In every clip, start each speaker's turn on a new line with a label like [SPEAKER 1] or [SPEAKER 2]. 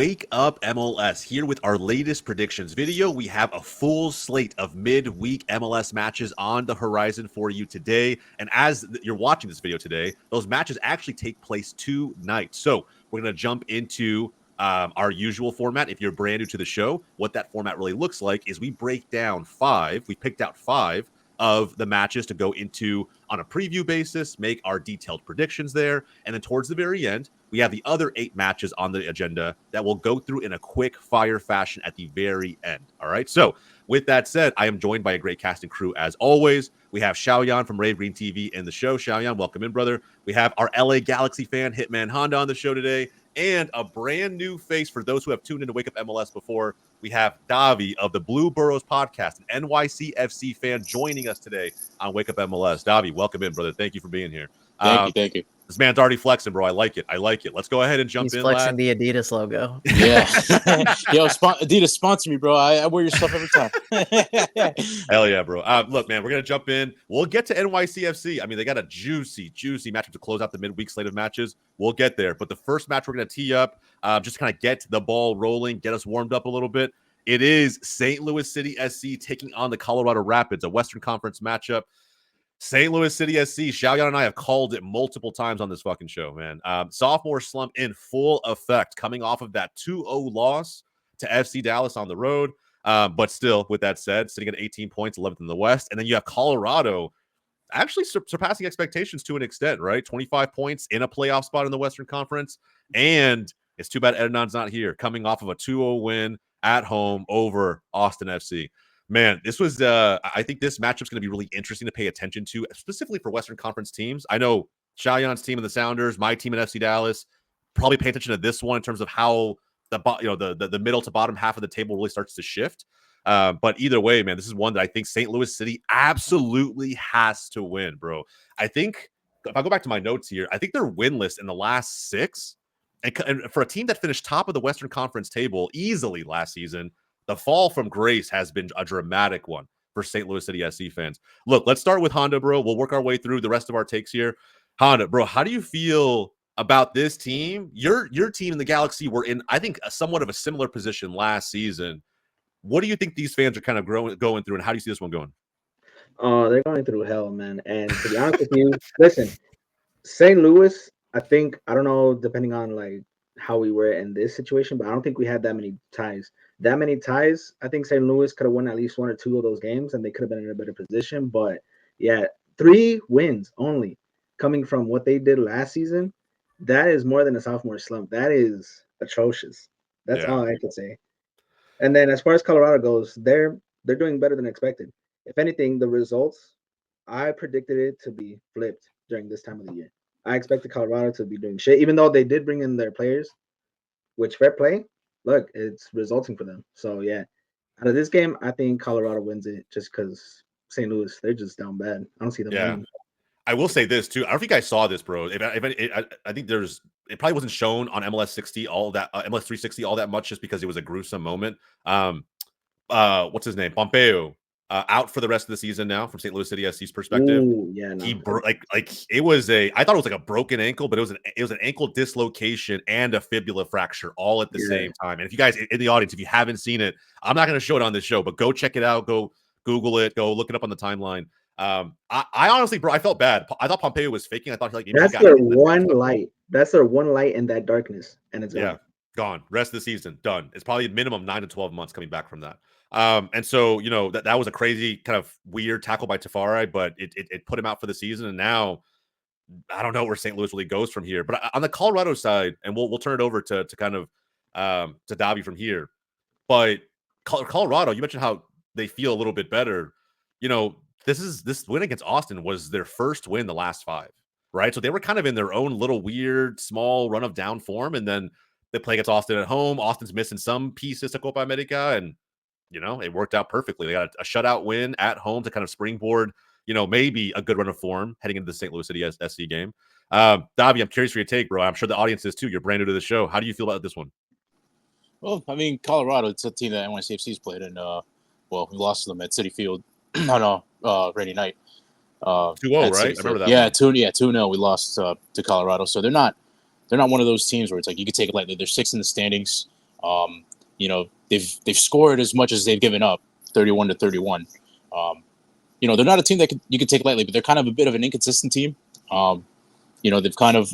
[SPEAKER 1] Wake Up MLS here with our latest predictions video. We have a full slate of midweek MLS matches on the horizon for you today. And as you're watching this video today, those matches actually take place tonight. So we're going to jump into our usual format. If you're brand new to the show, what that format really looks like is we break down we picked out five of the matches to go into on a preview basis, make our detailed predictions there. And then towards the very end, we have the other 8 matches on the agenda that we'll go through in a quick fire fashion at the very end. All right. So with that said, I am joined by a great casting crew as always. We have Xiaoyan from Rave Green TV in the show. Xiaoyan, welcome in, brother. We have our LA Galaxy fan, Hitman Honda, on the show today. And a brand new face for those who have tuned in to Wake Up MLS before. We have Davi of the Blue Burrows podcast, an NYCFC fan, joining us today on Wake Up MLS. Davi, welcome in, brother. Thank you for being here.
[SPEAKER 2] Thank you.
[SPEAKER 1] This man's already flexing, bro. I like it. Let's go ahead and jump in.
[SPEAKER 3] He's flexing the Adidas logo.
[SPEAKER 2] Yeah. Yo, Adidas sponsor me, bro. I wear your stuff every time.
[SPEAKER 1] Hell yeah, bro. Look, man, we're going to jump in. We'll get to NYCFC. I mean, they got a juicy matchup to close out the midweek slate of matches. We'll get there. But the first match we're going to tee up, just kind of get the ball rolling, get us warmed up a little bit. It is St. Louis City SC taking on the Colorado Rapids, a Western Conference matchup. St. Louis City SC, Xiaoyan and I have called it multiple times on this fucking show, man. Sophomore slump in full effect, coming off of that 2-0 loss to FC Dallas on the road. But still, with that said, sitting at 18 points, 11th in the West. And then you have Colorado actually surpassing expectations to an extent, right? 25 points in a playoff spot in the Western Conference. And it's too bad Hernan's not here, coming off of a 2-0 win at home over Austin FC. Man, this was, I think this matchup's going to be really interesting to pay attention to, specifically for Western Conference teams. I know Xiaoyan's team and the Sounders, my team in FC Dallas, probably pay attention to this one in terms of how the middle to bottom half of the table really starts to shift. But either way, man, this is one that I think St. Louis City absolutely has to win, bro. I think, if I go back to my notes here, I think they're winless in the last 6. And for a team that finished top of the Western Conference table easily last season, the fall from grace has been a dramatic one for St. Louis City SC fans. Look, let's start with Honda, bro. We'll work our way through the rest of our takes here. Honda, bro, how do you feel about this team? Your team in the Galaxy were in, I think, somewhat of a similar position last season. What do you think these fans are kind of going through, and how do you see this one going?
[SPEAKER 4] They're going through hell, man. And to be honest with you, listen, St. Louis, I don't know, depending on like how we were in this situation, but I don't think we had that many ties. I think St. Louis could have won at least 1 or 2 of those games, and they could have been in a better position. But yeah, 3 wins only coming from what they did last season. That is more than a sophomore slump. That is atrocious. That's all I could say. And then as far as Colorado goes, they're doing better than expected. If anything, the results, I predicted it to be flipped during this time of the year. I expected Colorado to be doing shit, even though they did bring in their players, which fair play. Look, it's resulting for them. So, yeah, out of this game, I think Colorado wins it just because St. Louis, they're just down bad. I don't see them winning.
[SPEAKER 1] I will say this, too. I don't know if you guys saw this, bro. I think it probably wasn't shown on MLS 60 MLS 360 all that much just because it was a gruesome moment. What's his name? Pompeo. Out for the rest of the season now from St. Louis City SC's perspective.
[SPEAKER 4] Ooh, yeah, no.
[SPEAKER 1] He it was I thought it was like a broken ankle, but it was an ankle dislocation and a fibula fracture all at the same time. And if you guys in the audience, if you haven't seen it, I'm not going to show it on this show, but go check it out. Go Google it. Go look it up on the timeline. I honestly, bro, I felt bad. I thought Pompeo was faking. I thought
[SPEAKER 4] that's their one light. That's their one light in that darkness, and it's
[SPEAKER 1] gone. Rest of the season done. It's probably minimum 9 to 12 months coming back from that. And so, you know, that was a crazy kind of weird tackle by Tafari, but it put him out for the season. And now I don't know where St. Louis really goes from here. But on the Colorado side, and we'll turn it over to kind of to Davi from here. But Colorado, you mentioned how they feel a little bit better. You know, this win against Austin was their first win the last 5, right? So they were kind of in their own little weird, small run of down form. And then they play against Austin at home. Austin's missing some pieces to Copa America, and you know, it worked out perfectly. They got a shutout win at home to kind of springboard, you know, maybe a good run of form heading into the St. Louis City SC game. Davi, I'm curious for your take, bro. I'm sure the audience is too. You're brand new to the show. How do you feel about this one?
[SPEAKER 2] Well, I mean, Colorado, it's a team that NYCFC's played, and we lost to them at Citi Field on rainy night.
[SPEAKER 1] 2-0, right? I remember that.
[SPEAKER 2] Yeah, 2-0. We lost to Colorado, so they're not one of those teams where it's like you could take it lightly. They're 6th in the standings. They've scored as much as they've given up, 31-31. They're not a team that you could take lightly, but they're kind of a bit of an inconsistent team. They've kind of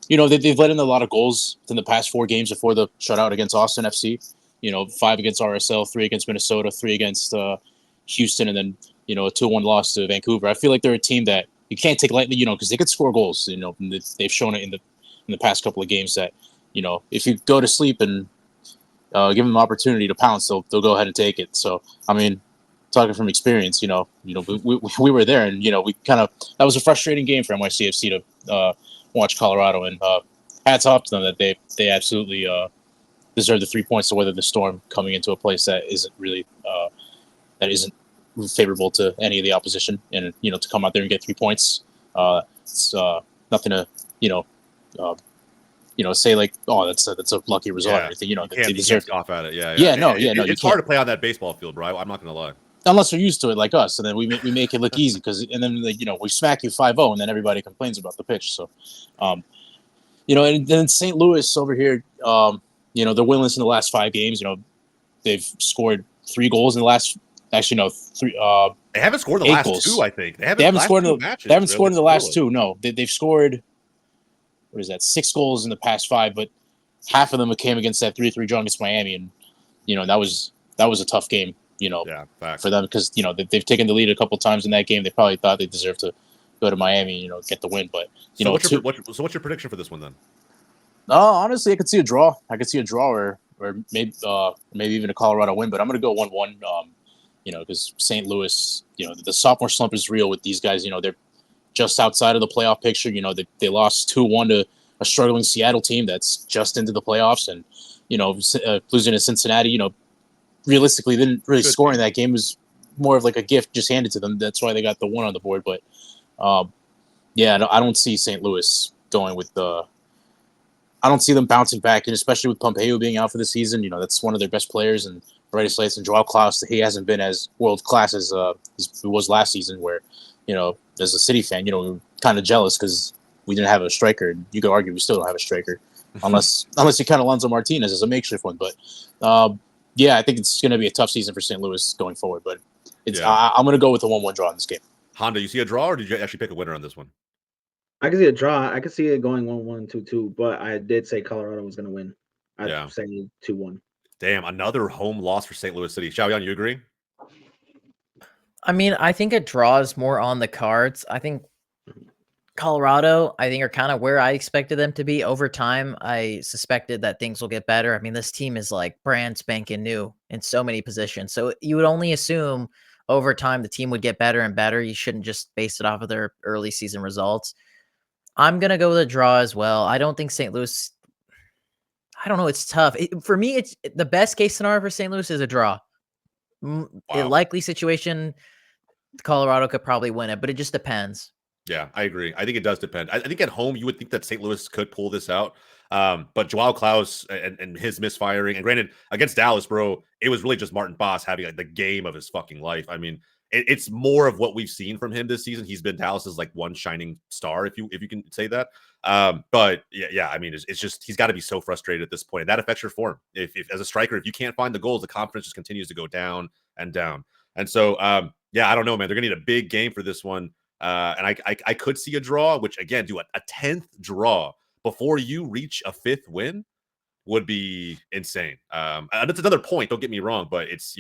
[SPEAKER 2] they've let in a lot of goals in the past 4 games before the shutout against Austin FC. 5 against RSL, 3 against Minnesota, 3 against Houston, and then a 2-1 loss to Vancouver. I feel like they're a team that you can't take lightly, because they could score goals. They've shown it in the past couple of games that if you go to sleep and give them an opportunity to pounce, they'll go ahead and take it. So I mean, talking from experience, we were there, and we kind of, that was a frustrating game for NYCFC to watch Colorado, and hats off to them that they absolutely deserve the 3 points to weather the storm coming into a place that isn't really that isn't favorable to any of the opposition, and to come out there and get 3 points, it's nothing to say like, oh, that's a lucky result or anything.
[SPEAKER 1] You can't scoff at it. It's hard to play on that baseball field, bro. I'm not gonna lie.
[SPEAKER 2] Unless they're used to it like us, and then we make it look easy and then we smack you 5-0, and then everybody complains about the pitch. So, and then St. Louis over here, they're winless in the last 5 games. They've scored 3 goals in the last. Actually, no, 3.
[SPEAKER 1] They haven't scored the last goals. 2. I think they haven't scored in matches.
[SPEAKER 2] They haven't scored in the last 2. No, they've scored. What is that? 6 goals in the past 5, but half of them came against that 3-3 draw against Miami, and that was a tough game. For them, because they've taken the lead a couple times in that game. They probably thought they deserved to go to Miami, get the win. But
[SPEAKER 1] what's your prediction for this one then?
[SPEAKER 2] Honestly, I could see a draw. Or maybe even a Colorado win. But I'm going to go 1-1. Because St. Louis, the sophomore slump is real with these guys. They're just outside of the playoff picture. They lost 2-1 to a struggling Seattle team that's just into the playoffs, and losing to Cincinnati. Realistically, they didn't really score in that game. It was more of like a gift just handed to them. That's why they got the 1 on the board. But I don't see St. Louis going with I don't see them bouncing back, and especially with Pompeo being out for the season. That's one of their best players, and Redis and Joao Klaus, he hasn't been as world class as he was last season. Where as a City fan, we were kind of jealous because we didn't have a striker. You could argue we still don't have a striker, unless you count Alonso Martinez as a makeshift one. But I think it's going to be a tough season for St. Louis going forward, but I'm going to go with a 1-1 draw in this game.
[SPEAKER 1] Honda, you see a draw, or did you actually pick a winner on this one?
[SPEAKER 4] I can see a draw. I can see it going 1-1, 2-2, but I did say Colorado was going to win. I'd say 2-1.
[SPEAKER 1] Damn, another home loss for St. Louis City. Xiaoyan, you agree?
[SPEAKER 3] I mean, I think a draw is more on the cards. I think Colorado, are kind of where I expected them to be. Over time, I suspected that things will get better. I mean, this team is like brand spanking new in so many positions. So you would only assume over time the team would get better and better. You shouldn't just base it off of their early season results. I'm going to go with a draw as well. I don't think St. Louis, I don't know. It's tough. For me, it's the best case scenario for St. Louis is a draw. Wow. A likely situation, Colorado could probably win it, but it just depends.
[SPEAKER 1] Yeah, I agree. I think it does depend. I think at home, you would think that St. Louis could pull this out. But Joao Klaus and his misfiring, and granted, against Dallas, bro, it was really just Martin Boss having like the game of his fucking life. I mean, it's more of what we've seen from him this season. He's been Dallas's like one shining star, if you can say that. But yeah, I mean, it's just he's got to be so frustrated at this point, and that affects your form. If as a striker, if you can't find the goals, the confidence just continues to go down and down. And so, I don't know, man. They're gonna need a big game for this one. And I could see a draw, which again, do a 10th draw before you reach a 5th win would be insane. And that's another point. Don't get me wrong, but it's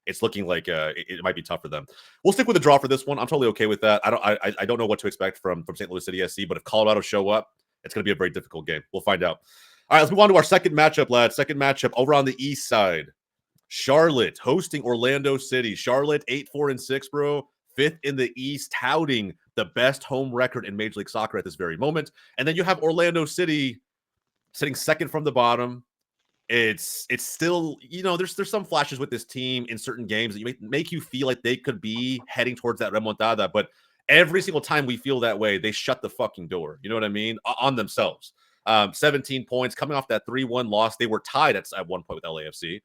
[SPEAKER 1] it's looking like it might be tough for them. We'll stick with the draw for this one. I'm totally okay with that. I don't know what to expect from St. Louis City SC, but if Colorado show up, it's going to be a very difficult game. We'll find out. All right, let's move on to our second matchup, lads. Second matchup over on the east side. Charlotte hosting Orlando City. Charlotte 8-4-6, bro. 5th in the East, touting the best home record in Major League Soccer at this very moment. And then you have Orlando City sitting 2nd from the bottom. It's still, there's some flashes with this team in certain games that make you feel like they could be heading towards that remontada. But every single time we feel that way, they shut the fucking door. You know what I mean? On themselves. 17 points coming off that 3-1 loss. They were tied at one point with LAFC.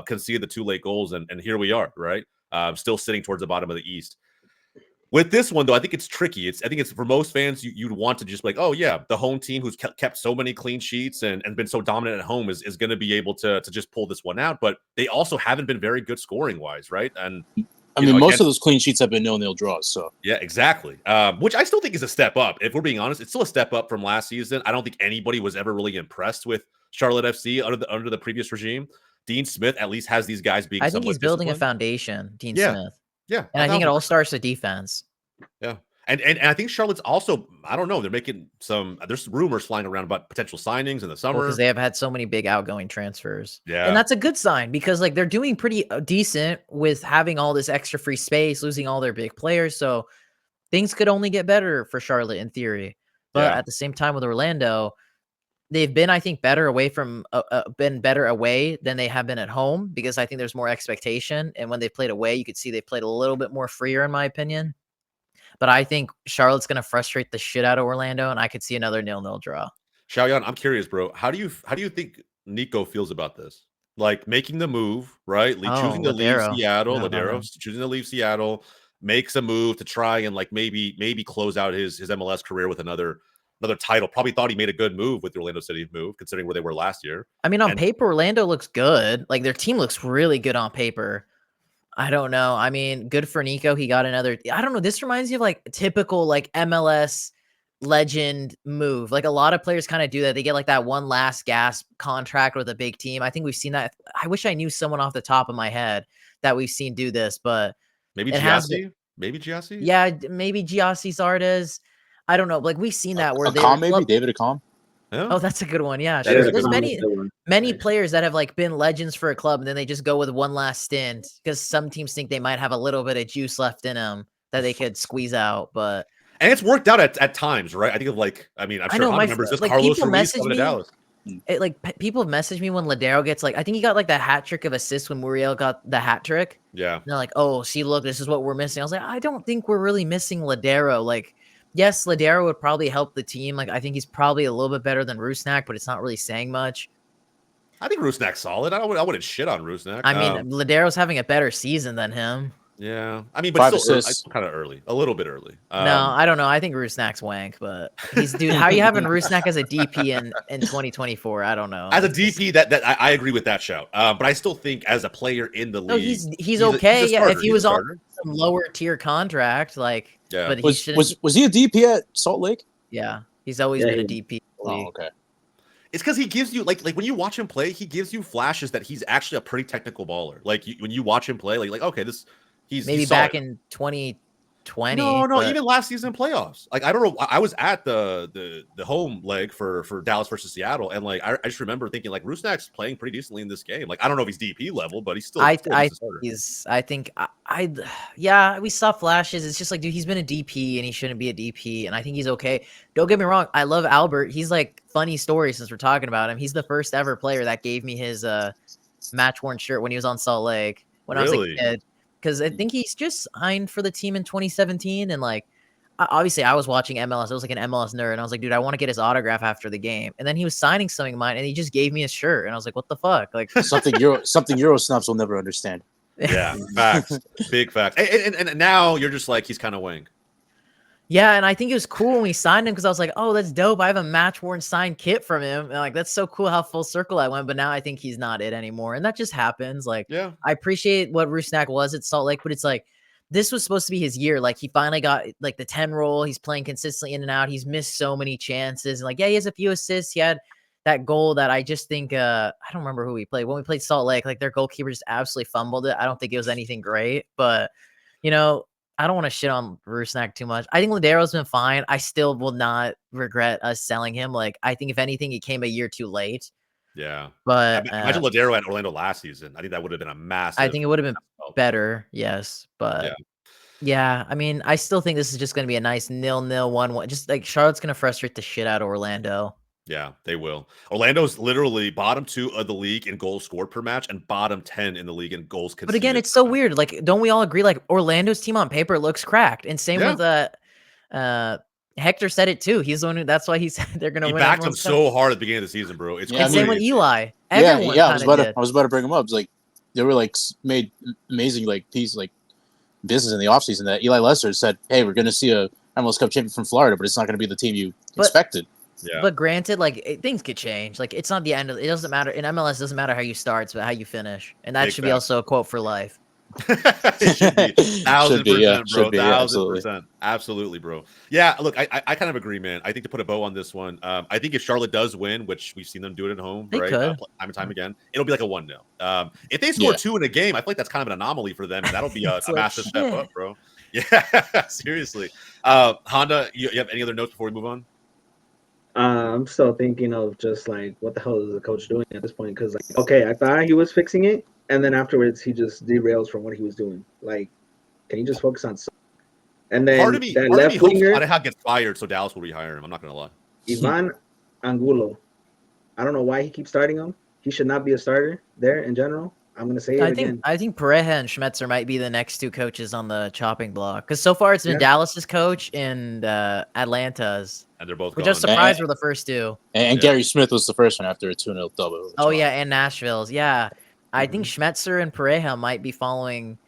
[SPEAKER 1] Conceded the 2 late goals, and here we are, right? Still sitting towards the bottom of the East. With this one, though, I think it's tricky. I think it's for most fans, you'd want to just be like, oh, yeah, the home team who's kept so many clean sheets and been so dominant at home is going to be able to just pull this one out. But they also haven't been very good scoring wise, right? And
[SPEAKER 2] I mean, most of those clean sheets have been 0-0 draws. So
[SPEAKER 1] yeah, exactly. Which I still think is a step up. If we're being honest, it's still a step up from last season. I don't think anybody was ever really impressed with Charlotte FC under the previous regime. Dean Smith at least has these guys being.
[SPEAKER 3] I think he's building a
[SPEAKER 1] disciplined.
[SPEAKER 3] foundation, Dean
[SPEAKER 1] Yeah.
[SPEAKER 3] Smith.
[SPEAKER 1] Yeah,
[SPEAKER 3] and I think it all starts with defense.
[SPEAKER 1] Yeah. And I think Charlotte's also, I don't know, they're making there's rumors flying around about potential signings in the summer.
[SPEAKER 3] Because they have had so many big outgoing transfers.
[SPEAKER 1] Yeah.
[SPEAKER 3] And that's a good sign because like they're doing pretty decent with having all this extra free space, losing all their big players. So things could only get better for Charlotte in theory. But at the same time with Orlando, they've been, I think, better away than they have been at home because I think there's more expectation. And when they played away, you could see they played a little bit more freer, in my opinion. But I think Charlotte's going to frustrate the shit out of Orlando, and I could see another 0-0 draw.
[SPEAKER 1] Xiaoyan, I'm curious, bro. How do you think Nico feels about this? Like making the move, right? Choosing to leave Seattle. Choosing to leave Seattle makes a move to try and like maybe close out his MLS career with another title. Probably thought he made a good move with the Orlando City move, considering where they were last year.
[SPEAKER 3] I mean, on paper, Orlando looks good. Like their team looks really good on paper. I don't know. I mean, good for Nico. He got another. I don't know. This reminds me of like a typical like MLS legend move. Like a lot of players kind of do that. They get like that one last gasp contract with a big team. I think we've seen that. I wish I knew someone off the top of my head that we've seen do this, but
[SPEAKER 1] maybe Giassi. Maybe Giassi.
[SPEAKER 3] Yeah, maybe Giassi Zardes. I don't know. Like we've seen that where
[SPEAKER 2] David Accam.
[SPEAKER 1] Yeah.
[SPEAKER 3] Oh, that's a good one. Yeah, sure. There's many players that have like been legends for a club, and then they just go with one last stint because some teams think they might have a little bit of juice left in them that they could squeeze out. But
[SPEAKER 1] it's worked out at times, right? I think of like, I mean, I'm sure I remember this. Like Carlos Ruiz coming to Dallas.
[SPEAKER 3] People have messaged me when Ladero gets like, I think he got like the hat trick of assists when Muriel got the hat trick.
[SPEAKER 1] Yeah,
[SPEAKER 3] and they're like, oh, see, look, this is what we're missing. I was like, I don't think we're really missing Ladero. Like. Yes, Ladero would probably help the team. Like I think he's probably a little bit better than Rusnak, but it's not really saying much.
[SPEAKER 1] I think Rusnak's solid. I wouldn't shit on Rusnak.
[SPEAKER 3] I mean, Ladero's having a better season than him.
[SPEAKER 1] Yeah, I mean, but still kind of early, a little bit early.
[SPEAKER 3] No, I don't know. I think Rusnak's wank, but dude. How are you having Rusnak as a DP in 2024? I don't know.
[SPEAKER 1] As a DP, that I agree with that shout. But I still think as a player in the league,
[SPEAKER 3] he's okay. Yeah, if he was on some lower tier contract, like,
[SPEAKER 1] yeah.
[SPEAKER 3] But
[SPEAKER 2] was he a DP at Salt Lake?
[SPEAKER 3] Yeah, he's always been a DP.
[SPEAKER 2] Oh, okay.
[SPEAKER 1] It's because he gives you like when you watch him play, he gives you flashes that he's actually a pretty technical baller. Like when you watch him play, like okay, he's
[SPEAKER 3] back in 2020.
[SPEAKER 1] No, even last season playoffs. Like I don't know, I was at the home leg for Dallas versus Seattle, and like I just remember thinking like Rusnak's playing pretty decently in this game. Like I don't know if he's DP level, but he's still.
[SPEAKER 3] Yeah, we saw flashes. It's just like, dude, he's been a DP and he shouldn't be a DP, and I think he's okay. Don't get me wrong, I love Albert. He's like funny story since we're talking about him. He's the first ever player that gave me his match worn shirt when he was on Salt Lake when I was a kid. Because I think he's just signed for the team in 2017. And like, obviously I was watching MLS. I was like an MLS nerd. And I was like, dude, I want to get his autograph after the game. And then he was signing something of mine and he just gave me a shirt. And I was like, what the fuck? Like
[SPEAKER 2] something Euro snubs will never understand.
[SPEAKER 1] Yeah, facts. Big facts. And now you're just like, he's kind of wank.
[SPEAKER 3] Yeah, and I think it was cool when we signed him because I was like, oh, that's dope. I have a match-worn signed kit from him. And like, that's so cool how full circle I went. But now I think he's not it anymore. And that just happens. Like,
[SPEAKER 1] yeah,
[SPEAKER 3] I appreciate what Rusnak was at Salt Lake, but it's like, this was supposed to be his year. Like, he finally got like the 10 role. He's playing consistently in and out. He's missed so many chances. And like, yeah, he has a few assists. He had that goal that I just think, I don't remember who we played. When we played Salt Lake, like their goalkeeper just absolutely fumbled it. I don't think it was anything great, but you know, I don't want to shit on Rusnak too much. I think Ladero's been fine. I still will not regret us selling him. Like, I think if anything, he came a year too late.
[SPEAKER 1] Yeah.
[SPEAKER 3] But
[SPEAKER 1] imagine Ladero at Orlando last season. I think that would have been a massive.
[SPEAKER 3] I think it would have been better. Yes. But yeah, I mean, I still think this is just going to be a nice 0-0 1-1. Just like Charlotte's going to frustrate the shit out of Orlando.
[SPEAKER 1] Yeah, they will. Orlando's literally bottom 2 of the league in goals scored per match and bottom 10 in the league in goals conceded.
[SPEAKER 3] But again, it's so weird. Like, don't we all agree? Like, Orlando's team on paper looks cracked, and same with Hector said it too. He's the one who. That's why he said they're going to win.
[SPEAKER 1] He backed him so hard at the beginning of the season, bro. It's
[SPEAKER 3] same with Eli.
[SPEAKER 2] I was about to bring him up. It's like they were like made amazing like piece like business in the offseason that Eli Lester said, hey, we're going to see a MLS Cup champion from Florida, but it's not going to be the team you expected.
[SPEAKER 1] Yeah.
[SPEAKER 3] But granted, like things could change. Like it's not the end of it. Doesn't matter in MLS. Doesn't matter how you start, but how you finish. And that should be also a quote for life.
[SPEAKER 1] It should be 1,000%, bro.
[SPEAKER 2] Absolutely.
[SPEAKER 1] 1,000%. Absolutely, bro. Yeah, look, I kind of agree, man. I think to put a bow on this one, I think if Charlotte does win, which we've seen them do it at home,
[SPEAKER 3] They
[SPEAKER 1] right?
[SPEAKER 3] could.
[SPEAKER 1] Time and time again, it'll be like a 1-0. If they score 2 in a game, I feel like that's kind of an anomaly for them, and that'll be a massive step up, bro. Yeah, seriously. Honda, you have any other notes before we move on?
[SPEAKER 4] I'm still thinking of just like, what the hell is the coach doing at this point? Because, like, okay, I thought he was fixing it, and then afterwards he just derails from what he was doing. Like, can you just focus on something? And then
[SPEAKER 1] Part of me hopes Pareja gets fired so Dallas will rehire him. I'm not going to lie.
[SPEAKER 4] Ivan Angulo. I don't know why he keeps starting him. He should not be a starter there in general. I'm going to say it again.
[SPEAKER 3] I think Pareja and Schmetzer might be the next two coaches on the chopping block. Because so far it's been Dallas's coach and Atlanta's.
[SPEAKER 1] And they're both
[SPEAKER 3] Which
[SPEAKER 1] gone.
[SPEAKER 3] I'm surprised were the first two.
[SPEAKER 2] And Gary Smith was the first one after a 2-0 double.
[SPEAKER 3] Oh, yeah, and Nashville's. Yeah. I think Schmetzer and Pareja might be following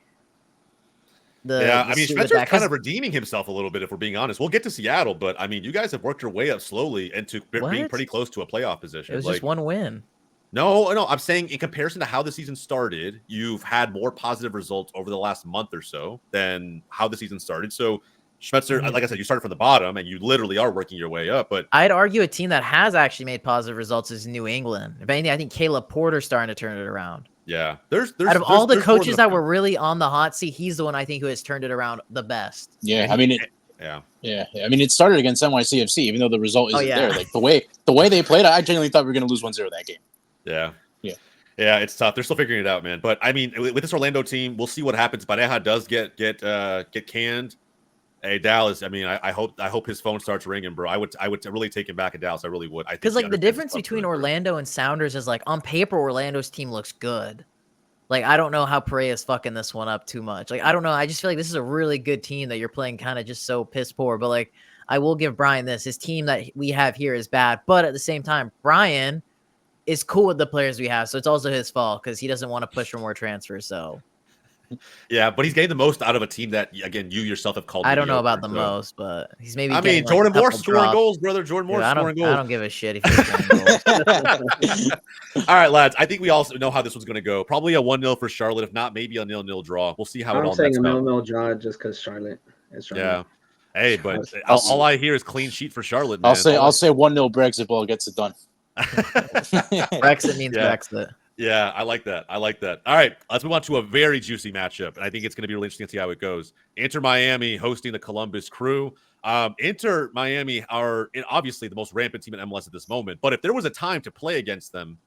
[SPEAKER 1] Schmetzer's kind of redeeming himself a little bit, if we're being honest. We'll get to Seattle, but, I mean, you guys have worked your way up slowly into being pretty close to a playoff position.
[SPEAKER 3] It was just one win.
[SPEAKER 1] No, I'm saying in comparison to how the season started, you've had more positive results over the last month or so than how the season started. So Schmetzer, like I said, you started from the bottom and you literally are working your way up. But
[SPEAKER 3] I'd argue a team that has actually made positive results is New England. If anything, I think Caleb Porter's starting to turn it around.
[SPEAKER 1] Yeah.
[SPEAKER 3] Out of all the coaches that were really on the hot seat, he's the one I think who has turned it around the best.
[SPEAKER 2] Yeah, I mean I mean, it started against NYCFC, even though the result isn't there. Like the way they played, I genuinely thought we were going to lose 1-0 that game.
[SPEAKER 1] Yeah, it's tough. They're still figuring it out, man. But I mean, with this Orlando team, we'll see what happens. Pareja does get canned. Hey, Dallas. I mean, I hope his phone starts ringing, bro. I would really take him back in Dallas. I really would.
[SPEAKER 3] Because like the difference between Orlando and Sounders is like on paper, Orlando's team looks good. Like I don't know how Pareja's fucking this one up too much. Like I don't know. I just feel like this is a really good team that you're playing kind of just so piss poor. But like I will give Brian this. His team that we have here is bad, but at the same time, Brian is cool with the players we have, so it's also his fault because he doesn't want to push for more transfers. So,
[SPEAKER 1] yeah, but he's getting the most out of a team that, again, you yourself have called.
[SPEAKER 3] I don't know about the most, but he's maybe.
[SPEAKER 1] I mean, Jordan Morse scoring goals, brother. Jordan Morse scoring goals.
[SPEAKER 3] I don't give a shit if he's scoring goals.
[SPEAKER 1] All right, lads. I think we also know how this was going to go. Probably a 1-0 for Charlotte. If not, maybe a 0-0 draw. We'll see how it all.
[SPEAKER 4] I'm saying a 0-0 draw just because Charlotte is Charlotte.
[SPEAKER 1] Yeah. Hey, but all I hear is clean sheet for Charlotte. Man.
[SPEAKER 2] I'll say 1-0 Brexit ball gets it done.
[SPEAKER 3] Brexit means Brexit.
[SPEAKER 1] Yeah, I like that. All right, let's move on to a very juicy matchup, and I think it's going to be really interesting to see how it goes. Inter Miami hosting the Columbus Crew. Inter Miami are obviously the most rampant team in MLS at this moment, but if there was a time to play against them,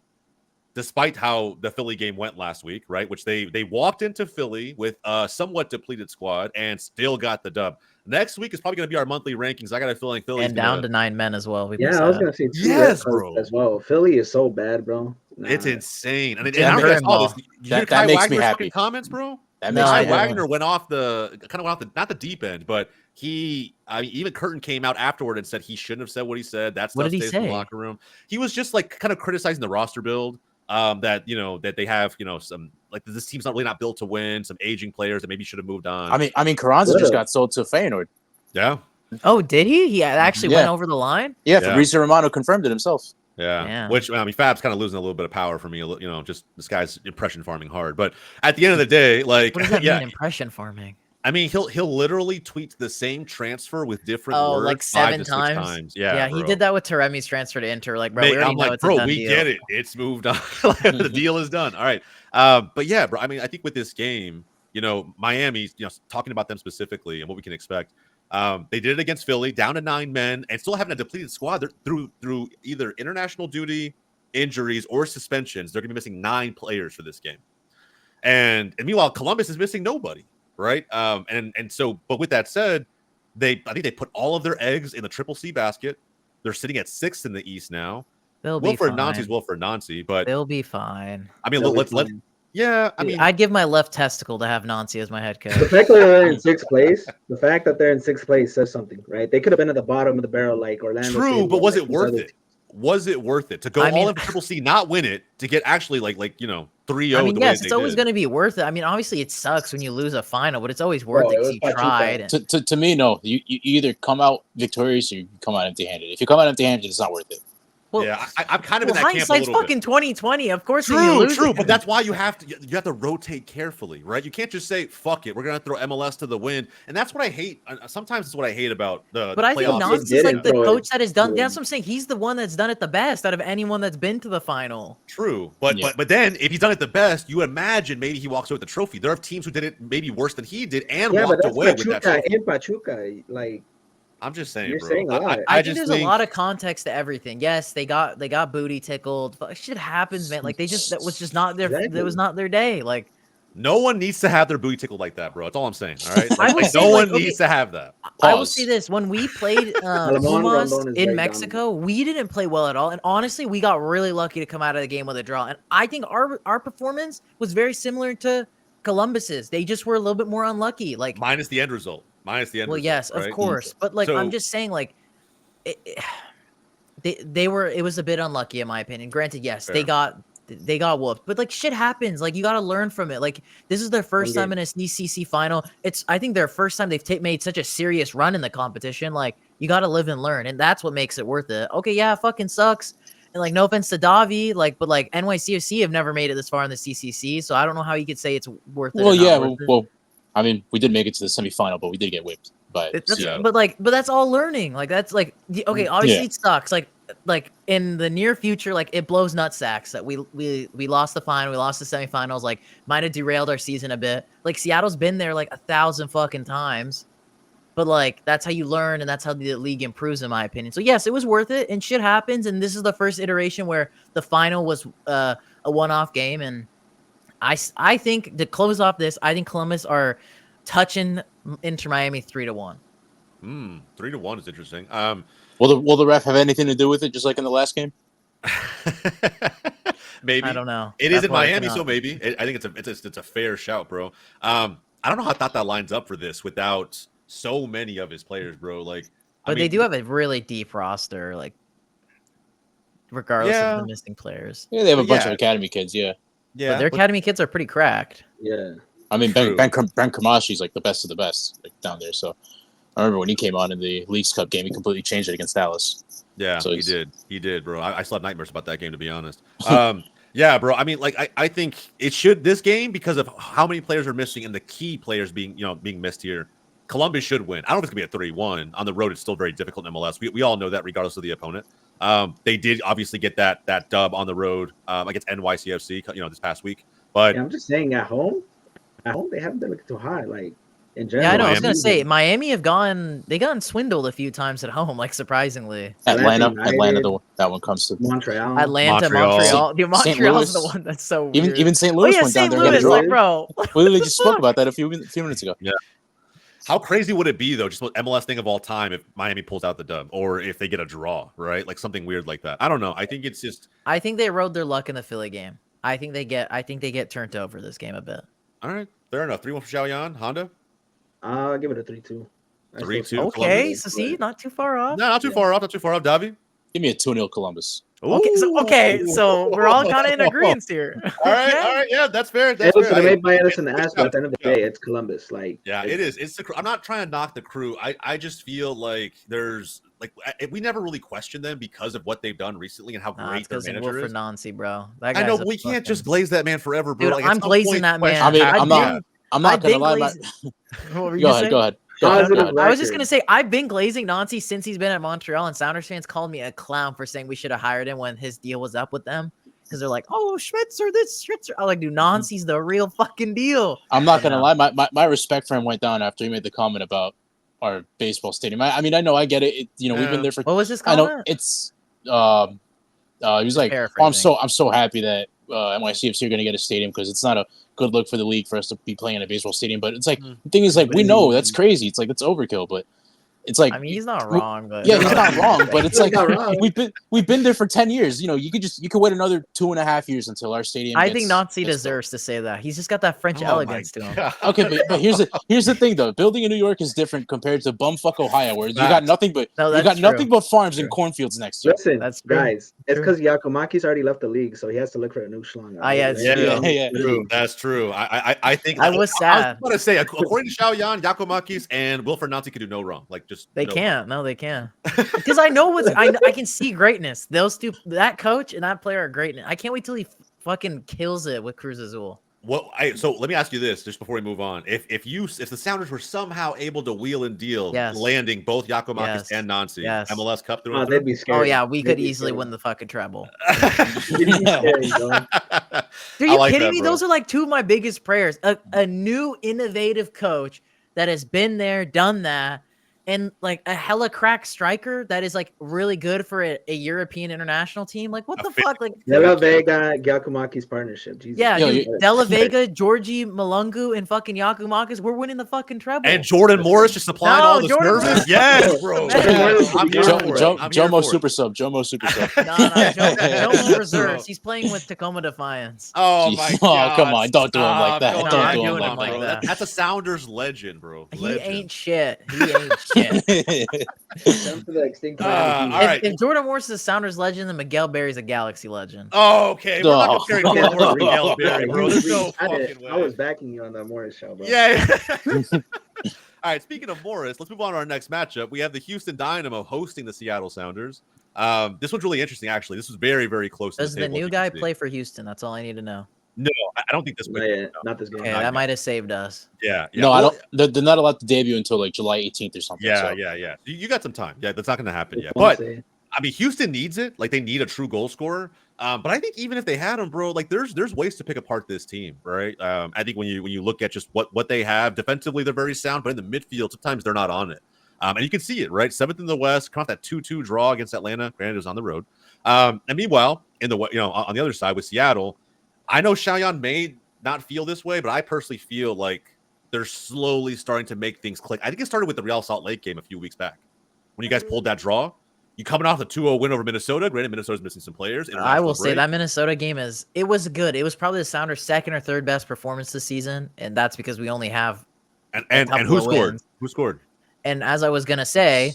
[SPEAKER 1] despite how the Philly game went last week, right, which they walked into Philly with a somewhat depleted squad and still got the dub. Next week is probably going to be our monthly rankings. I got a feeling Philly's
[SPEAKER 3] and down to 9 men as well.
[SPEAKER 4] I was going to say
[SPEAKER 1] yes, bro.
[SPEAKER 4] As well. Philly is so bad, bro.
[SPEAKER 1] It's insane. I mean, I don't know if you saw this. Did you hear Kai Wagner's fucking comments, bro? Wagner went off not the deep end, but even Curtin came out afterward and said he shouldn't have said what he said. That stuff stays in the locker room. He was just like kind of criticizing the roster build. That they have, some like this team's not built to win, some aging players that maybe should have moved on.
[SPEAKER 2] I mean, Carranza just got sold to Feyenoord.
[SPEAKER 1] Yeah.
[SPEAKER 3] Oh, did he? He actually went over the line?
[SPEAKER 2] Yeah, Fabrizio Romano confirmed it himself.
[SPEAKER 1] Yeah. Which, I mean, Fab's kind of losing a little bit of power for me, just this guy's impression farming hard. But at the end of the day, like,
[SPEAKER 3] what does that mean, impression farming?
[SPEAKER 1] I mean, he'll literally tweet the same transfer with different words
[SPEAKER 3] like 7
[SPEAKER 1] times.
[SPEAKER 3] Yeah,
[SPEAKER 1] bro.
[SPEAKER 3] he did that with Taremi's transfer to Inter. Like, bro, we already know it's a done deal.
[SPEAKER 1] Get it. It's moved on. The deal is done. All right. But yeah, bro. I mean, I think with this game, Miami, talking about them specifically and what we can expect. They did it against Philly, down to 9 men, and still having a depleted squad. They're through either international duty, injuries, or suspensions. They're going to be missing 9 players for this game. And meanwhile, Columbus is missing nobody. Right. And so, but with that said, I think they put all of their eggs in the Triple C basket. They're sitting at 6th in the East now.
[SPEAKER 3] They'll be fine.
[SPEAKER 1] Nancy's Wilfred Nancy, but
[SPEAKER 3] they'll be fine.
[SPEAKER 1] I mean, I mean,
[SPEAKER 3] I'd give my left testicle to have Nancy as my head coach.
[SPEAKER 4] The fact that they're in 6th place, says something, right? They could have been at the bottom of the barrel like Orlando.
[SPEAKER 1] True, but was it worth it? was it worth it to go
[SPEAKER 3] I mean-
[SPEAKER 1] all in for Triple C, not win it, to get actually like 3-0?
[SPEAKER 3] I mean,
[SPEAKER 1] the
[SPEAKER 3] yes,
[SPEAKER 1] way
[SPEAKER 3] it's
[SPEAKER 1] they
[SPEAKER 3] always
[SPEAKER 1] did?
[SPEAKER 3] going to be worth it. I mean, obviously, it sucks when you lose a final, but it's always worth
[SPEAKER 4] Bro,
[SPEAKER 3] it
[SPEAKER 4] it
[SPEAKER 3] because
[SPEAKER 4] was
[SPEAKER 3] you
[SPEAKER 4] Pachuca.
[SPEAKER 3] tried. And,
[SPEAKER 2] To me, no. You either come out victorious or you come out empty-handed. If you come out empty-handed, it's not worth it.
[SPEAKER 3] well,
[SPEAKER 1] Yeah, I'm kind of
[SPEAKER 3] well,
[SPEAKER 1] in that camp a
[SPEAKER 3] hindsight's
[SPEAKER 1] little
[SPEAKER 3] fucking
[SPEAKER 1] bit.
[SPEAKER 3] 2020. Of course, when you
[SPEAKER 1] True,
[SPEAKER 3] lose
[SPEAKER 1] true,
[SPEAKER 3] it-
[SPEAKER 1] but that's why you have to rotate carefully, right? You can't just say "fuck it," we're gonna throw MLS to the wind, and that's what I hate. Sometimes it's what I hate about the.
[SPEAKER 3] But I think
[SPEAKER 1] playoff
[SPEAKER 3] Nance
[SPEAKER 1] system.
[SPEAKER 3] is like the
[SPEAKER 4] throw it.
[SPEAKER 3] coach that has done.
[SPEAKER 4] Yeah.
[SPEAKER 3] That's what I'm saying. He's the one that's done it the best out of anyone that's been to the final.
[SPEAKER 1] True, but
[SPEAKER 2] Yeah.
[SPEAKER 1] but then if he's done it the best, you imagine maybe he walks away with the trophy. There are teams who did it maybe worse than he did and
[SPEAKER 4] Yeah, but
[SPEAKER 1] walked
[SPEAKER 4] that's
[SPEAKER 1] away with that
[SPEAKER 4] Pachuca
[SPEAKER 1] trophy.
[SPEAKER 4] in Pachuca. Like,
[SPEAKER 1] I'm just saying,
[SPEAKER 4] You're
[SPEAKER 1] bro.
[SPEAKER 4] saying a lot.
[SPEAKER 3] I think
[SPEAKER 1] just
[SPEAKER 3] there's a lot of context to everything. Yes, they got booty tickled. But shit happens, man. Like that was just not their that was
[SPEAKER 4] Exactly.
[SPEAKER 3] not their day. Like
[SPEAKER 1] no one needs to have their booty tickled like that, bro. That's all I'm saying. All right,
[SPEAKER 3] I will say,
[SPEAKER 1] no
[SPEAKER 3] like,
[SPEAKER 1] one needs to have that.
[SPEAKER 3] I will
[SPEAKER 2] Pause.
[SPEAKER 3] say this: when we played
[SPEAKER 4] Alemán
[SPEAKER 3] Pumas
[SPEAKER 4] Rondon is
[SPEAKER 3] in
[SPEAKER 4] very
[SPEAKER 3] Mexico, we didn't play well at all. And honestly, we got really lucky to come out of the game with a draw. And I think our performance was very similar to Columbus's. They just were a little bit more unlucky. Like,
[SPEAKER 1] Minus the end result. Minus the end
[SPEAKER 3] well,
[SPEAKER 1] result.
[SPEAKER 3] yes,
[SPEAKER 1] right?
[SPEAKER 3] of course, but like I'm
[SPEAKER 1] So-
[SPEAKER 3] just saying, like they were. It was a bit unlucky in my opinion. Granted, yes,
[SPEAKER 1] Fair.
[SPEAKER 3] they got whooped, but like shit happens. Like you got to learn from it. Like this is their first
[SPEAKER 4] One
[SPEAKER 3] time in a CCC final. It's I think their first time they've made such a serious run in the competition. Like you got to live and learn, and that's what makes it worth it. Okay, yeah, it fucking sucks. And like no offense to Davi, but like NYCFC have never made it this far in the CCC, so I don't know how you could say it's worth it.
[SPEAKER 2] Well,
[SPEAKER 3] or not
[SPEAKER 2] yeah.
[SPEAKER 3] worth it.
[SPEAKER 2] Well, I mean, we did make it to the semifinal, but we did get whipped by
[SPEAKER 3] That's,
[SPEAKER 2] Seattle.
[SPEAKER 3] but that's all learning. Like that's like okay, obviously
[SPEAKER 2] Yeah.
[SPEAKER 3] it sucks. Like in the near future, like it blows nutsacks that we lost the final, we lost the semifinals. Like might have derailed our season a bit. Like Seattle's been there like 1,000 fucking times, but like that's how you learn and that's how the league improves, in my opinion. So yes, it was worth it, and shit happens. And this is the first iteration where the final was a one-off game, and I think to close off this, I think Columbus are touching Inter Miami 3-1.
[SPEAKER 1] 3-1 is interesting.
[SPEAKER 2] Will the ref have anything to do with it, just like in the last game?
[SPEAKER 1] Maybe
[SPEAKER 3] I don't know.
[SPEAKER 1] It is
[SPEAKER 3] That's
[SPEAKER 1] in
[SPEAKER 3] why I
[SPEAKER 1] Miami, so
[SPEAKER 3] cannot-
[SPEAKER 1] maybe. I think it's a fair shout, bro. I don't know how I thought that lines up for this without so many of his players, bro. Like,
[SPEAKER 3] But they do have a really deep roster, like regardless
[SPEAKER 1] Yeah.
[SPEAKER 3] of the missing players.
[SPEAKER 2] Yeah, they have a bunch
[SPEAKER 1] Yeah.
[SPEAKER 2] of academy kids. Yeah,
[SPEAKER 1] yeah,
[SPEAKER 3] But their academy kids are pretty cracked.
[SPEAKER 4] yeah.
[SPEAKER 2] I mean
[SPEAKER 1] True.
[SPEAKER 2] Ben Kamashi's like the best of the best like, down there. So I remember when he came on in the Leagues Cup game, he completely changed it against Dallas.
[SPEAKER 1] Yeah,
[SPEAKER 2] So
[SPEAKER 1] he
[SPEAKER 2] he's-
[SPEAKER 1] did, bro. I still have nightmares about that game, to be honest. Yeah, bro. I mean, like, I think it should this game because of how many players are missing and the key players being missed here. Columbus should win. I don't know if it's gonna be a 3-1 on the road. It's still very difficult in MLS. We all know that, regardless of the opponent. They did obviously get that dub on the road against NYCFC, this past week. But
[SPEAKER 4] Yeah, I'm just saying at home they haven't been looking too high. Like in general.
[SPEAKER 3] Yeah, I know. I was
[SPEAKER 1] Miami?
[SPEAKER 3] gonna say Miami have gotten swindled a few times at home, like surprisingly.
[SPEAKER 2] Atlanta,
[SPEAKER 4] United.
[SPEAKER 2] that one comes to
[SPEAKER 4] Montreal.
[SPEAKER 3] Atlanta,
[SPEAKER 1] Montreal.
[SPEAKER 3] Montreal. Dude,
[SPEAKER 2] St.
[SPEAKER 3] Montreal's the
[SPEAKER 2] Louis.
[SPEAKER 3] one that's so weird.
[SPEAKER 2] even St.
[SPEAKER 3] Oh
[SPEAKER 2] Louis
[SPEAKER 3] yeah,
[SPEAKER 2] went down
[SPEAKER 3] St.
[SPEAKER 2] there and got a
[SPEAKER 3] Louis,
[SPEAKER 2] draw.
[SPEAKER 3] like bro.
[SPEAKER 2] We literally just spoke about that a few minutes ago.
[SPEAKER 1] how crazy would it be though, just MLS thing of all time, if Miami pulls out the dub or if they get a draw, right? Like something weird like that. I don't know. I think it's just
[SPEAKER 3] I think they rode their luck in the Philly game. I think they get turned over this game a bit.
[SPEAKER 1] all right. Fair enough. 3-1 for Xiaoyan. Honda.
[SPEAKER 4] I'll give it a 3-2.
[SPEAKER 1] 3-2.
[SPEAKER 3] Okay,
[SPEAKER 1] Columbus.
[SPEAKER 3] so see, not too far off.
[SPEAKER 1] No, not too far off. Not too far off. Davi.
[SPEAKER 2] Give me a 2-0 Columbus.
[SPEAKER 3] Okay, so we're all kind of in agreement here.
[SPEAKER 1] All right,
[SPEAKER 3] Okay.
[SPEAKER 1] all right, yeah, that's fair.
[SPEAKER 4] Hey,
[SPEAKER 1] That's
[SPEAKER 4] listen,
[SPEAKER 1] fair.
[SPEAKER 4] they may bite us in the ass, but at the end of the day, it's Columbus. Like,
[SPEAKER 1] Yeah, it is. It's the crew. I'm not trying to knock the crew. I just feel like there's we never really question them because of what they've done recently and how
[SPEAKER 3] Nah,
[SPEAKER 1] great
[SPEAKER 3] it's
[SPEAKER 1] their
[SPEAKER 3] because of
[SPEAKER 1] manager
[SPEAKER 3] Wilfred
[SPEAKER 1] is.
[SPEAKER 3] Nancy, bro. That
[SPEAKER 1] I know,
[SPEAKER 3] guy's
[SPEAKER 1] but
[SPEAKER 3] a
[SPEAKER 1] we can't
[SPEAKER 3] fucking-
[SPEAKER 1] just glaze that man forever, bro.
[SPEAKER 3] Dude,
[SPEAKER 1] Like, at
[SPEAKER 3] I'm
[SPEAKER 1] some
[SPEAKER 3] glazing
[SPEAKER 1] point,
[SPEAKER 3] that man.
[SPEAKER 2] I mean,
[SPEAKER 3] I've
[SPEAKER 2] I'm
[SPEAKER 3] been-
[SPEAKER 2] not
[SPEAKER 3] I've
[SPEAKER 2] gonna
[SPEAKER 3] been
[SPEAKER 2] lie.
[SPEAKER 3] glazing- What were you
[SPEAKER 2] Go
[SPEAKER 3] gonna
[SPEAKER 2] ahead.
[SPEAKER 3] say?
[SPEAKER 2] Go ahead.
[SPEAKER 4] Positive
[SPEAKER 3] I was just
[SPEAKER 4] record.
[SPEAKER 3] gonna say I've been glazing Nancy since he's been at Montreal, and Sounders fans called me a clown for saying we should have hired him when his deal was up with them because they're like, "Oh, Schmitzer, this Schmitzer." I was like, "Dude, Nancy's the real fucking deal."
[SPEAKER 2] I'm not gonna
[SPEAKER 3] Yeah.
[SPEAKER 2] lie. My respect for him went down after he made the comment about our baseball stadium. I mean, I know, I get it. We've been there for.
[SPEAKER 3] What was his
[SPEAKER 2] I know
[SPEAKER 3] comment?
[SPEAKER 2] it's. He was like, "Oh, I'm so happy that NYCFC are going to get a stadium because it's not a good look for the league for us to be playing in a baseball stadium." But it's like the thing is, like, we know that's crazy. It's like it's overkill, but It's like,
[SPEAKER 3] I mean, he's not wrong, but
[SPEAKER 2] yeah, he's not wrong, but it's like
[SPEAKER 4] He's not wrong.
[SPEAKER 2] we've been there for 10 years. You know, you could wait another 2.5 years until our stadium.
[SPEAKER 3] I think Nazi
[SPEAKER 2] gets built.
[SPEAKER 3] deserves to say that. He's just got that French
[SPEAKER 1] Oh
[SPEAKER 3] elegance
[SPEAKER 1] my
[SPEAKER 3] to him.
[SPEAKER 1] God.
[SPEAKER 2] Okay, but here's the thing though. Building in New York is different compared to bumfuck Ohio, where you got nothing but
[SPEAKER 3] No,
[SPEAKER 2] you got
[SPEAKER 3] that's
[SPEAKER 2] nothing
[SPEAKER 3] true.
[SPEAKER 2] but farms and cornfields next to you.
[SPEAKER 4] Listen,
[SPEAKER 3] That's true.
[SPEAKER 4] guys, it's
[SPEAKER 3] True.
[SPEAKER 4] because Yakumaki's already left the league, so he has to look for a new schlong.
[SPEAKER 3] Ah, yeah, it's
[SPEAKER 1] Yeah,
[SPEAKER 3] true.
[SPEAKER 2] Yeah.
[SPEAKER 1] true. That's true. I think
[SPEAKER 3] I was
[SPEAKER 1] I was
[SPEAKER 3] sad.
[SPEAKER 1] about to say, according to Xiaoyan, Yakumakis and Wilfred Nancy could do no wrong. Like just
[SPEAKER 3] They
[SPEAKER 1] no
[SPEAKER 3] can't. No, they can't. Because I know I can see greatness. Those two, that coach and that player are great. I can't wait till he fucking kills it with Cruz Azul.
[SPEAKER 1] So let me ask you this, just before we move on. If the Sounders were somehow able to wheel and deal,
[SPEAKER 3] Yes.
[SPEAKER 1] landing both Yakumakis
[SPEAKER 3] Yes.
[SPEAKER 1] and Nancy,
[SPEAKER 3] Yes.
[SPEAKER 1] MLS Cup through
[SPEAKER 4] Oh,
[SPEAKER 1] and
[SPEAKER 4] they'd
[SPEAKER 1] through.
[SPEAKER 4] be scary.
[SPEAKER 3] Oh yeah, we
[SPEAKER 4] They'd
[SPEAKER 3] could
[SPEAKER 4] be
[SPEAKER 3] easily
[SPEAKER 4] scary.
[SPEAKER 3] win the fucking treble.
[SPEAKER 4] They'd be scary, bro.
[SPEAKER 3] Are
[SPEAKER 1] I
[SPEAKER 3] you
[SPEAKER 1] like
[SPEAKER 3] kidding
[SPEAKER 1] that,
[SPEAKER 3] me?
[SPEAKER 1] bro.
[SPEAKER 3] Those are like two of my biggest prayers. A new innovative coach that has been there, done that, and like a hella crack striker that is like really good for a European international team. Like what
[SPEAKER 1] A
[SPEAKER 3] the
[SPEAKER 1] fit-
[SPEAKER 3] fuck? Like
[SPEAKER 4] Della Vega, Yakumaki's partnership. Jesus.
[SPEAKER 3] yeah,
[SPEAKER 2] Yo,
[SPEAKER 3] dude, Della Vega, Georgie Malungu, and fucking Yakumakis, we're winning the fucking treble.
[SPEAKER 1] And Jordan Morris just supplying
[SPEAKER 3] No,
[SPEAKER 1] all the
[SPEAKER 3] Jordan
[SPEAKER 1] service.
[SPEAKER 3] Morris-
[SPEAKER 1] Yes, bro.
[SPEAKER 3] Man.
[SPEAKER 1] Yes, I'm here
[SPEAKER 4] Joe-
[SPEAKER 1] for it.
[SPEAKER 2] Joe,
[SPEAKER 1] I'm here
[SPEAKER 2] Jomo
[SPEAKER 1] for it.
[SPEAKER 2] super sub. Jomo super sub.
[SPEAKER 3] Jomo reserves. He's playing with Tacoma Defiance.
[SPEAKER 1] Oh
[SPEAKER 2] Jeez.
[SPEAKER 1] my
[SPEAKER 2] Oh,
[SPEAKER 1] god!
[SPEAKER 2] come on. Don't do him like
[SPEAKER 1] Stop.
[SPEAKER 2] that.
[SPEAKER 1] Don't
[SPEAKER 3] Don't
[SPEAKER 1] do
[SPEAKER 3] do
[SPEAKER 1] him
[SPEAKER 3] him
[SPEAKER 1] like
[SPEAKER 3] like
[SPEAKER 1] that.
[SPEAKER 3] that.
[SPEAKER 1] That's a Sounders legend, bro.
[SPEAKER 3] He
[SPEAKER 1] Legend.
[SPEAKER 3] ain't shit. He ain't shit.
[SPEAKER 4] Send to the extinct.
[SPEAKER 1] all right.
[SPEAKER 3] If Jordan Morris is a Sounders legend, then Miguel Berry's a Galaxy legend.
[SPEAKER 1] Oh, okay. We're not
[SPEAKER 2] Oh.
[SPEAKER 1] comparing Jordan Morris to Miguel Berry, bro.
[SPEAKER 4] You
[SPEAKER 1] There's
[SPEAKER 4] really
[SPEAKER 1] no
[SPEAKER 4] had it.
[SPEAKER 1] fucking
[SPEAKER 4] I was
[SPEAKER 1] way.
[SPEAKER 4] backing you on that Morris show, bro.
[SPEAKER 1] Yeah. All right. Speaking of Morris, let's move on to our next matchup. We have the Houston Dynamo hosting the Seattle Sounders. This one's really interesting, actually. This was very, very close.
[SPEAKER 3] Does
[SPEAKER 1] to
[SPEAKER 3] the
[SPEAKER 1] table, as
[SPEAKER 3] new
[SPEAKER 1] you can
[SPEAKER 3] guy
[SPEAKER 1] see.
[SPEAKER 3] play for Houston? That's all I need to know.
[SPEAKER 1] No, I don't think this
[SPEAKER 4] Not
[SPEAKER 1] way.
[SPEAKER 4] yet. Not this game.
[SPEAKER 3] Okay,
[SPEAKER 1] not
[SPEAKER 3] that
[SPEAKER 1] yet.
[SPEAKER 3] might have saved us.
[SPEAKER 1] Yeah.
[SPEAKER 2] No,
[SPEAKER 1] Well,
[SPEAKER 2] I don't. They're not allowed to debut until like July 18th or something.
[SPEAKER 1] Yeah,
[SPEAKER 2] so.
[SPEAKER 1] yeah. You got some time. Yeah, that's not going to happen yet.
[SPEAKER 4] Don't
[SPEAKER 1] But
[SPEAKER 4] say it.
[SPEAKER 1] I mean, Houston needs it. Like they need a true goal scorer. But I think even if they had him, bro, like there's ways to pick apart this team, right? I think when you look at just what they have defensively, they're very sound, but in the midfield, sometimes they're not on it. And you can see it, right? 7th in the West, come off that 2-2 draw against Atlanta. Granted, it was on the road. And meanwhile, on the other side with Seattle, I know Xiaoyan may not feel this way, but I personally feel like they're slowly starting to make things click. I think it started with the Real Salt Lake game a few weeks back when you guys pulled that draw. You coming off the 2-0 win over Minnesota. Granted, Minnesota's missing some players.
[SPEAKER 3] I will say
[SPEAKER 1] break.
[SPEAKER 3] that Minnesota game was good. It was probably the Sounders' second or third best performance this season, and that's because we only have
[SPEAKER 1] And
[SPEAKER 3] couple
[SPEAKER 1] who
[SPEAKER 3] of
[SPEAKER 1] scored?
[SPEAKER 3] wins.
[SPEAKER 1] Who scored?
[SPEAKER 3] And as I was gonna say,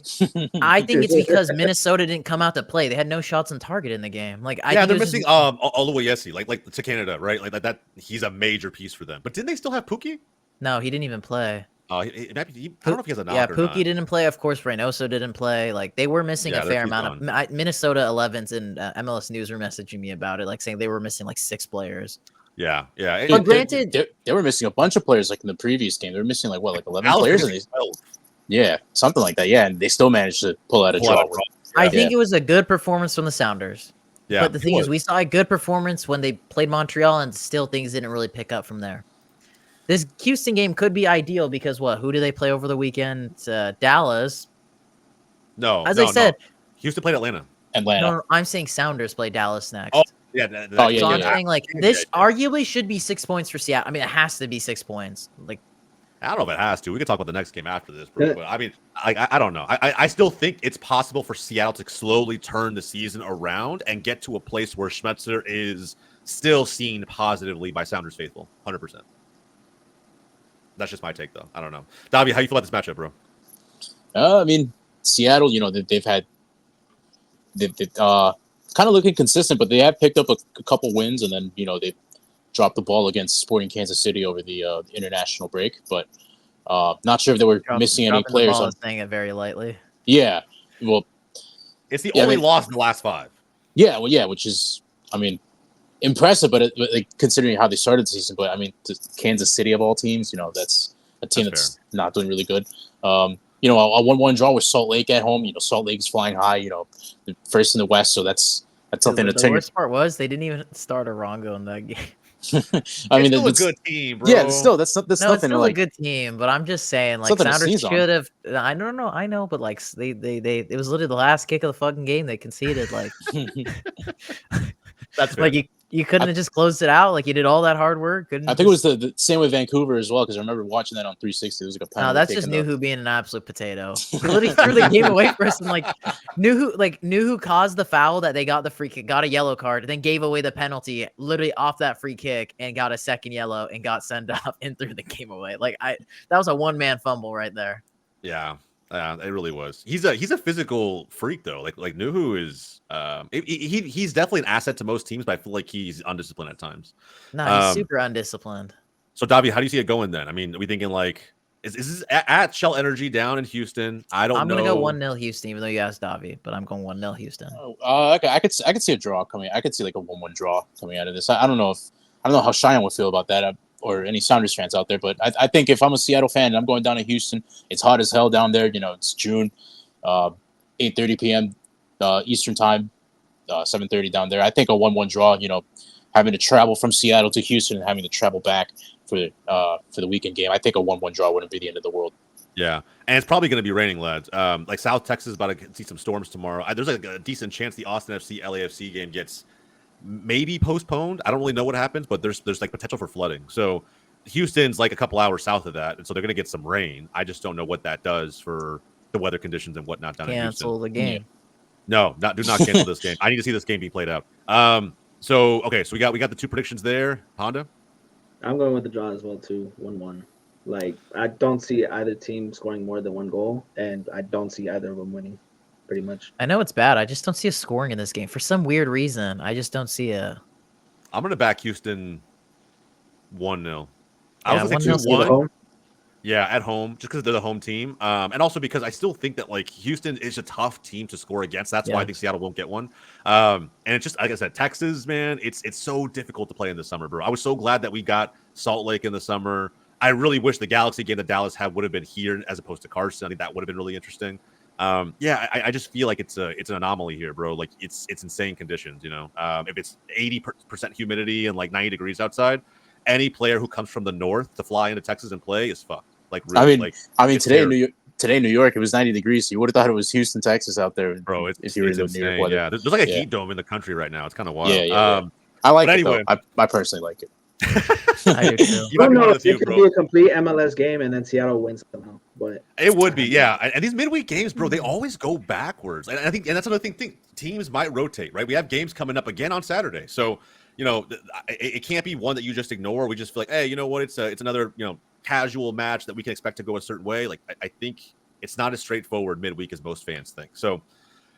[SPEAKER 3] I think it's because Minnesota didn't come out to play. They had no shots on target in the game. Like I think
[SPEAKER 1] They're
[SPEAKER 3] it was
[SPEAKER 1] missing
[SPEAKER 3] just-
[SPEAKER 1] Oluwayesi, like to Canada, right? Like that. He's a major piece for them. But didn't they still have Pookie?
[SPEAKER 3] No, he didn't even play.
[SPEAKER 1] I don't know if he has a knock.
[SPEAKER 3] Yeah,
[SPEAKER 1] or
[SPEAKER 3] Pookie
[SPEAKER 1] not.
[SPEAKER 3] didn't play. Of course, Reynoso didn't play. Like they were missing
[SPEAKER 1] Yeah,
[SPEAKER 3] a
[SPEAKER 1] they're
[SPEAKER 3] fair
[SPEAKER 1] too
[SPEAKER 3] amount of Minnesota 11s, and MLS News were messaging me about it, like saying they were missing like 6 players.
[SPEAKER 1] Yeah.
[SPEAKER 3] But granted,
[SPEAKER 2] they were missing a bunch of players like in the previous game. They were missing like 11
[SPEAKER 1] Alex
[SPEAKER 2] players.
[SPEAKER 1] was
[SPEAKER 2] And
[SPEAKER 1] missing 12.
[SPEAKER 2] yeah, something like that. Yeah, and they still managed to pull out a draw.
[SPEAKER 3] I think it was a good performance from the Sounders.
[SPEAKER 1] Yeah,
[SPEAKER 3] But the thing is, we saw a good performance when they played Montreal, and still things didn't really pick up from there. This Houston game could be ideal because what? Who do they play over the weekend? Dallas.
[SPEAKER 1] No,
[SPEAKER 3] As
[SPEAKER 1] no,
[SPEAKER 3] I said,
[SPEAKER 1] no. Houston played Atlanta.
[SPEAKER 2] Atlanta.
[SPEAKER 3] no, I'm saying Sounders play Dallas next.
[SPEAKER 1] Oh, yeah.
[SPEAKER 2] Oh, yeah,
[SPEAKER 3] So I'm
[SPEAKER 2] yeah.
[SPEAKER 3] saying like this arguably should be 6 points for Seattle. I mean, it has to be 6 points. Like
[SPEAKER 1] I don't know if it has to. We can talk about the next game after this, bro.
[SPEAKER 4] Yeah.
[SPEAKER 1] But I mean, I don't know. I still think it's possible for Seattle to slowly turn the season around and get to a place where Schmetzer is still seen positively by Sounders faithful, 100%. That's just my take, though. I don't know. Davi, how you feel about this matchup, bro?
[SPEAKER 2] I mean, Seattle, they've kind of looking consistent, but they have picked up a couple wins, and then they dropped the ball against Sporting Kansas City over the international break. But not sure if they were missing any players.
[SPEAKER 3] Saying it very lightly.
[SPEAKER 2] Yeah, well,
[SPEAKER 1] It's the only loss in the last 5.
[SPEAKER 2] yeah, which is, I mean, impressive, but like, considering how they started the season. But I mean, to Kansas City of all teams, that's a team that's not doing really good. A 1-1 draw with Salt Lake at home. Salt Lake's flying high. The first in the West, so that's something to
[SPEAKER 3] The
[SPEAKER 2] take.
[SPEAKER 3] worst part was they didn't even start Arango in that game.
[SPEAKER 2] I mean,
[SPEAKER 1] it's still a good team, bro.
[SPEAKER 2] Yeah, that's
[SPEAKER 3] No,
[SPEAKER 2] nothing
[SPEAKER 3] it's
[SPEAKER 2] to
[SPEAKER 3] still
[SPEAKER 2] like.
[SPEAKER 3] a good team, but I'm just saying, like
[SPEAKER 2] Something to
[SPEAKER 3] Sounders
[SPEAKER 2] sneeze on.
[SPEAKER 3] should have. I don't know, I know, but like they it was literally the last kick of the fucking game they conceded. Like,
[SPEAKER 1] That's fair.
[SPEAKER 3] like You couldn't have just closed it out like you did all that hard work. Couldn't
[SPEAKER 2] I think it was the same with Vancouver as well because I remember watching that on 360. It was like a penalty.
[SPEAKER 3] No, that's just Nuhu being an absolute potato. He literally threw the game away for us and Nuhu caused the foul that they got the free kick, got a yellow card, then gave away the penalty literally off that free kick and got a second yellow and got sent off and threw the game away. That was a one-man fumble right there.
[SPEAKER 1] Yeah. It really was. He's a physical freak though. Like Nuhu is he's definitely an asset to most teams, but I feel like he's undisciplined at times.
[SPEAKER 3] No, he's super undisciplined.
[SPEAKER 1] So Davi, how do you see it going then? I mean, are we thinking like is this at Shell Energy down in Houston? I'm
[SPEAKER 3] gonna go 1-0 Houston, even though you asked Davi, but I'm going 1-0 Houston.
[SPEAKER 2] Okay, I could see a draw coming. I could see like a 1-1 draw coming out of this. I don't know how Cheyenne would feel about that. Or any Sounders fans out there, but I think if I'm a Seattle fan and I'm going down to Houston, it's hot as hell down there. It's June, 8:30 p.m. Eastern time, 7:30 down there. I think a 1-1 draw. Having to travel from Seattle to Houston and having to travel back for the weekend game, I think a 1-1 draw wouldn't be the end of the world.
[SPEAKER 1] Yeah, and it's probably going to be raining, lads. Like South Texas is about to see some storms tomorrow. There's like a decent chance the Austin FC LAFC game gets maybe postponed. I don't really know what happens, but there's like potential for flooding. So Houston's like a couple hours south of that, and so they're going to get some rain. I just don't know what that does for the weather conditions and whatnot down in Houston.
[SPEAKER 3] Cancel the game.
[SPEAKER 1] No, do not cancel this game. I need to see this game be played out. So we got the two predictions there. Honda?
[SPEAKER 4] I'm going with the draw as well too, 1-1. Like I don't see either team scoring more than one goal, and I don't see either of them winning. Pretty much.
[SPEAKER 3] I know it's bad. I just don't see a scoring in this game for some weird reason. I just don't see a.
[SPEAKER 1] I'm gonna back Houston 1-0.
[SPEAKER 3] I was like 2-1.
[SPEAKER 1] Yeah, at home, just because they're the home team, and also because I still think that like Houston is a tough team to score against. That's why I think Seattle won't get one. And it's just like I said, Texas, man, it's so difficult to play in the summer, bro. I was so glad that we got Salt Lake in the summer. I really wish the Galaxy game that Dallas had would have been here as opposed to Carson. I think that would have been really interesting. I just feel like it's an anomaly here, bro. Like it's insane conditions, if it's 80% humidity and like 90 degrees outside, any player who comes from the north to fly into Texas and play is fucked. Like, really,
[SPEAKER 2] I mean, today in New York, it was 90 degrees. So you would have thought it was Houston, Texas out there,
[SPEAKER 1] bro.
[SPEAKER 2] If you were in New York weather.
[SPEAKER 1] Yeah, there's like a heat dome in the country right now. It's kind of wild.
[SPEAKER 2] Yeah. I like it. Anyway, I personally like it.
[SPEAKER 3] I do too.
[SPEAKER 4] I don't know if it could be a complete MLS game and then Seattle wins somehow, but
[SPEAKER 1] it would be, yeah. And these midweek games, bro, they always go backwards. And I think, and that's another thing. Teams might rotate, right? We have games coming up again on Saturday, so it can't be one that you just ignore. We just feel like, hey, you know what? It's another casual match that we can expect to go a certain way. Like I think it's not as straightforward midweek as most fans think. So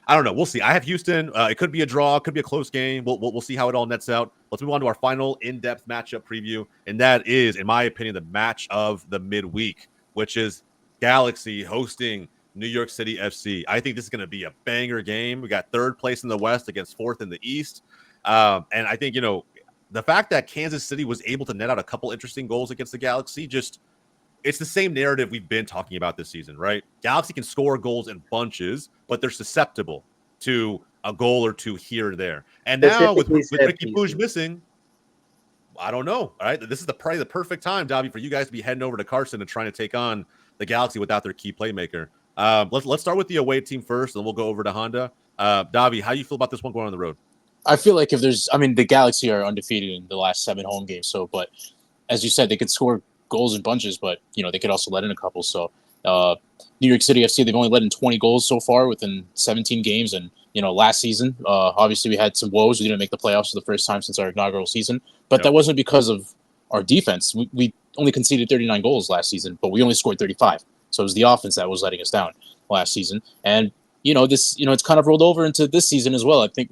[SPEAKER 1] I don't know. We'll see. I have Houston. It could be a draw. It could be a close game. We'll see how it all nets out. Let's move on to our final in-depth matchup preview, and that is, in my opinion, the match of the midweek, which is Galaxy hosting New York City FC. I think this is going to be a banger game. We got third place in the West against fourth in the East, and I think the fact that Kansas City was able to net out a couple interesting goals against the Galaxy, it's the same narrative we've been talking about this season, right? Galaxy can score goals in bunches, but they're susceptible to a goal or two here or there. And now with Ricky Puig missing, I don't know. All right, this is probably the perfect time, Davi, for you guys to be heading over to Carson and trying to take on the Galaxy without their key playmaker. Let's start with the away team first, and we'll go over to Honda. Davi, how do you feel about this one going on the road?
[SPEAKER 2] I feel like the Galaxy are undefeated in the last 7 home games. So, but as you said, they could score goals in bunches, but they could also let in a couple. So, New York City FC, they've only let in 20 goals so far within 17 games. And last season, obviously we had some woes. We didn't make the playoffs for the first time since our inaugural season, but that wasn't because of our defense. We only conceded 39 goals last season, but we only scored 35. So it was the offense that was letting us down last season. And it's kind of rolled over into this season as well. I think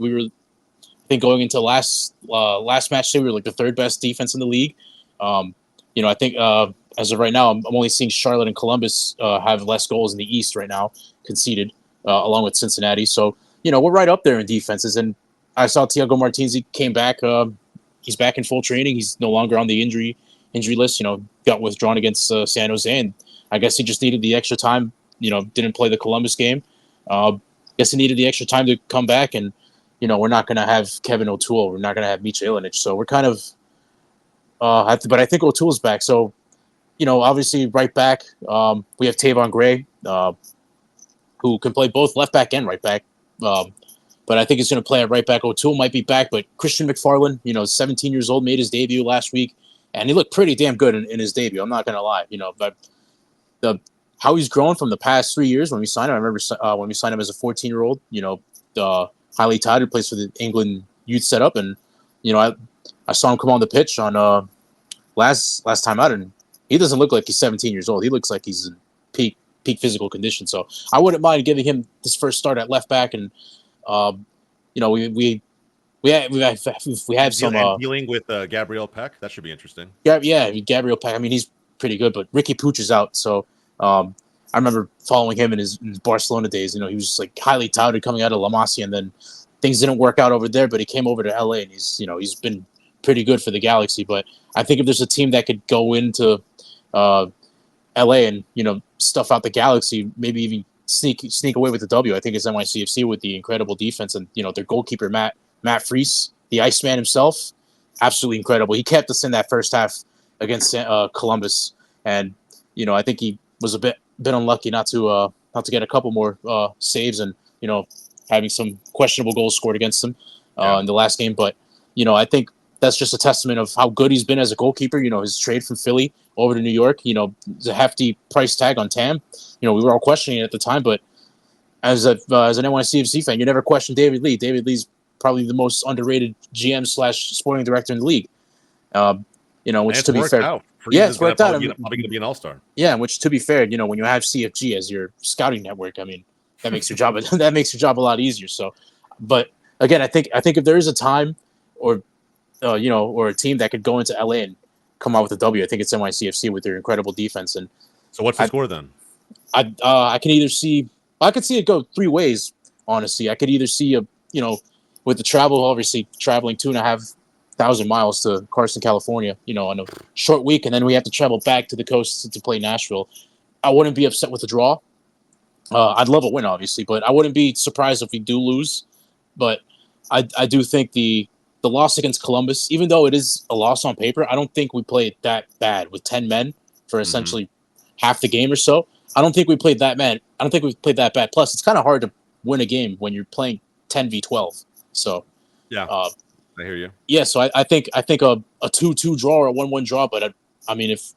[SPEAKER 2] going into last match day, we were like the third best defense in the league. I think as of right now, I'm only seeing Charlotte and Columbus have less goals in the East right now, conceded, along with Cincinnati. So, we're right up there in defenses. And I saw Thiago Martins, he came back. He's back in full training. He's no longer on the injury list, got withdrawn against San Jose. And I guess he just needed the extra time, didn't play the Columbus game. Guess he needed the extra time to come back. And, we're not going to have Kevin O'Toole. We're not going to have Micha Ilinic. So we're kind of but I think O'Toole's back. So, obviously right back, we have Tavon Gray, who can play both left back and right back. but I think he's going to play at right back. O'Toole might be back, but Christian McFarland, 17 years old, made his debut last week, and he looked pretty damn good in his debut. I'm not going to lie. But how he's grown from the past 3 years when we signed him. I remember when we signed him as a 14-year-old, the highly touted, plays for the England youth setup, and I saw him come on the pitch on last time out, and he doesn't look like he's 17 years old. He looks like he's in peak physical condition. So I wouldn't mind giving him this first start at left back, and we have some
[SPEAKER 1] dealing with Gabriel Peck. That should be interesting.
[SPEAKER 2] Gabriel Peck. I mean, he's pretty good, but Ricky Puig is out, so I remember following him in his Barcelona days. He was just like highly touted coming out of La Masia, and then things didn't work out over there, but he came over to LA, and he's been pretty good for the Galaxy. But I think if there's a team that could go into LA and stuff out the Galaxy, maybe even sneak away with the W, I think it's NYCFC with the incredible defense and their goalkeeper Matt Freese, the Iceman himself, absolutely incredible. He kept us in that first half against Columbus, and I think he was a bit unlucky not to get a couple more saves and having some questionable goals scored against him in the last game. But I think that's just a testament of how good he's been as a goalkeeper. His trade from Philly over to New York, the hefty price tag on Tam. We were all questioning it at the time, but as an NYCFC fan, you never question David Lee. David Lee's probably the most underrated GM/sporting director in the league. Which to be fair, it's worked out.
[SPEAKER 1] Probably going to be an all-star.
[SPEAKER 2] Yeah, which to be fair, when you have CFG as your scouting network, I mean, that makes your job a lot easier. So, but again, I think if there is a time or a team that could go into LA and come out with a W, I think it's NYCFC with their incredible defense. And
[SPEAKER 1] so, what's the score then?
[SPEAKER 2] I could see it go three ways. Honestly, I could either see with the travel, obviously traveling 2,500 miles to Carson, California, on a short week, and then we have to travel back to the coast to play Nashville. I wouldn't be upset with the draw. I'd love a win, obviously, but I wouldn't be surprised if we do lose. But I do think the loss against Columbus, even though it is a loss on paper, I don't think we played that bad with 10 men for essentially half the game or so. I don't think we played that bad. I don't think we played that bad. Plus, it's kind of hard to win a game when you're playing 10v12. So,
[SPEAKER 1] yeah, I hear you.
[SPEAKER 2] Yeah, so I think a 2-2 draw or a 1-1 draw, but I mean, if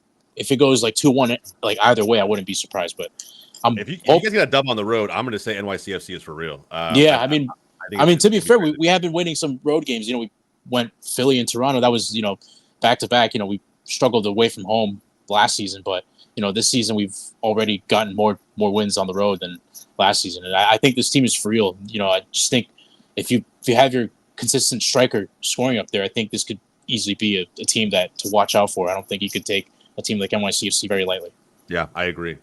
[SPEAKER 2] it goes like 2-1, like either way, I wouldn't be surprised. But
[SPEAKER 1] if you guys get a dub on the road, I'm going to say NYCFC is for real.
[SPEAKER 2] I mean, to be fair, we have been winning some road games. We went Philly and Toronto. That was back to back. We struggled away from home last season, but this season we've already gotten more wins on the road than last season, and I think this team is for real. I just think if you have your consistent striker scoring up there, I think this could easily be a team to watch out for. I don't think you could take a team like NYCFC very lightly.
[SPEAKER 1] Yeah, I agree.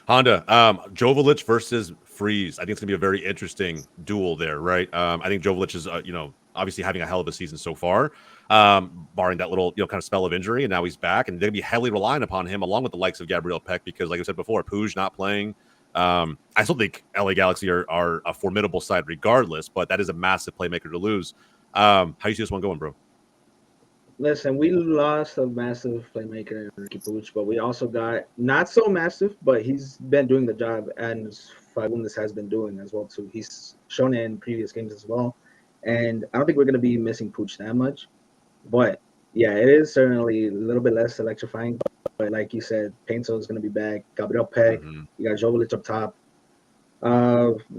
[SPEAKER 1] Honda, Joveljic versus Freeze. I think it's going to be a very interesting duel there, right? I think Joveljic is, obviously having a hell of a season so far, barring that little, kind of spell of injury, and now he's back, and they're going to be heavily reliant upon him, along with the likes of Gabriel Peck, because, like I said before, Puig not playing. I still think LA Galaxy are a formidable side regardless, but that is a massive playmaker to lose. How do you see this one going, bro?
[SPEAKER 4] Listen, we lost a massive playmaker in Ricky Puig, but we also got not so massive, but he's been doing the job, and Fagundes has been doing as well too. He's shown it in previous games as well, and I don't think we're going to be missing Puig that much. But yeah, it is certainly a little bit less electrifying. But like you said, Painto is going to be back. Gabriel Peck, you got Joveljic up top.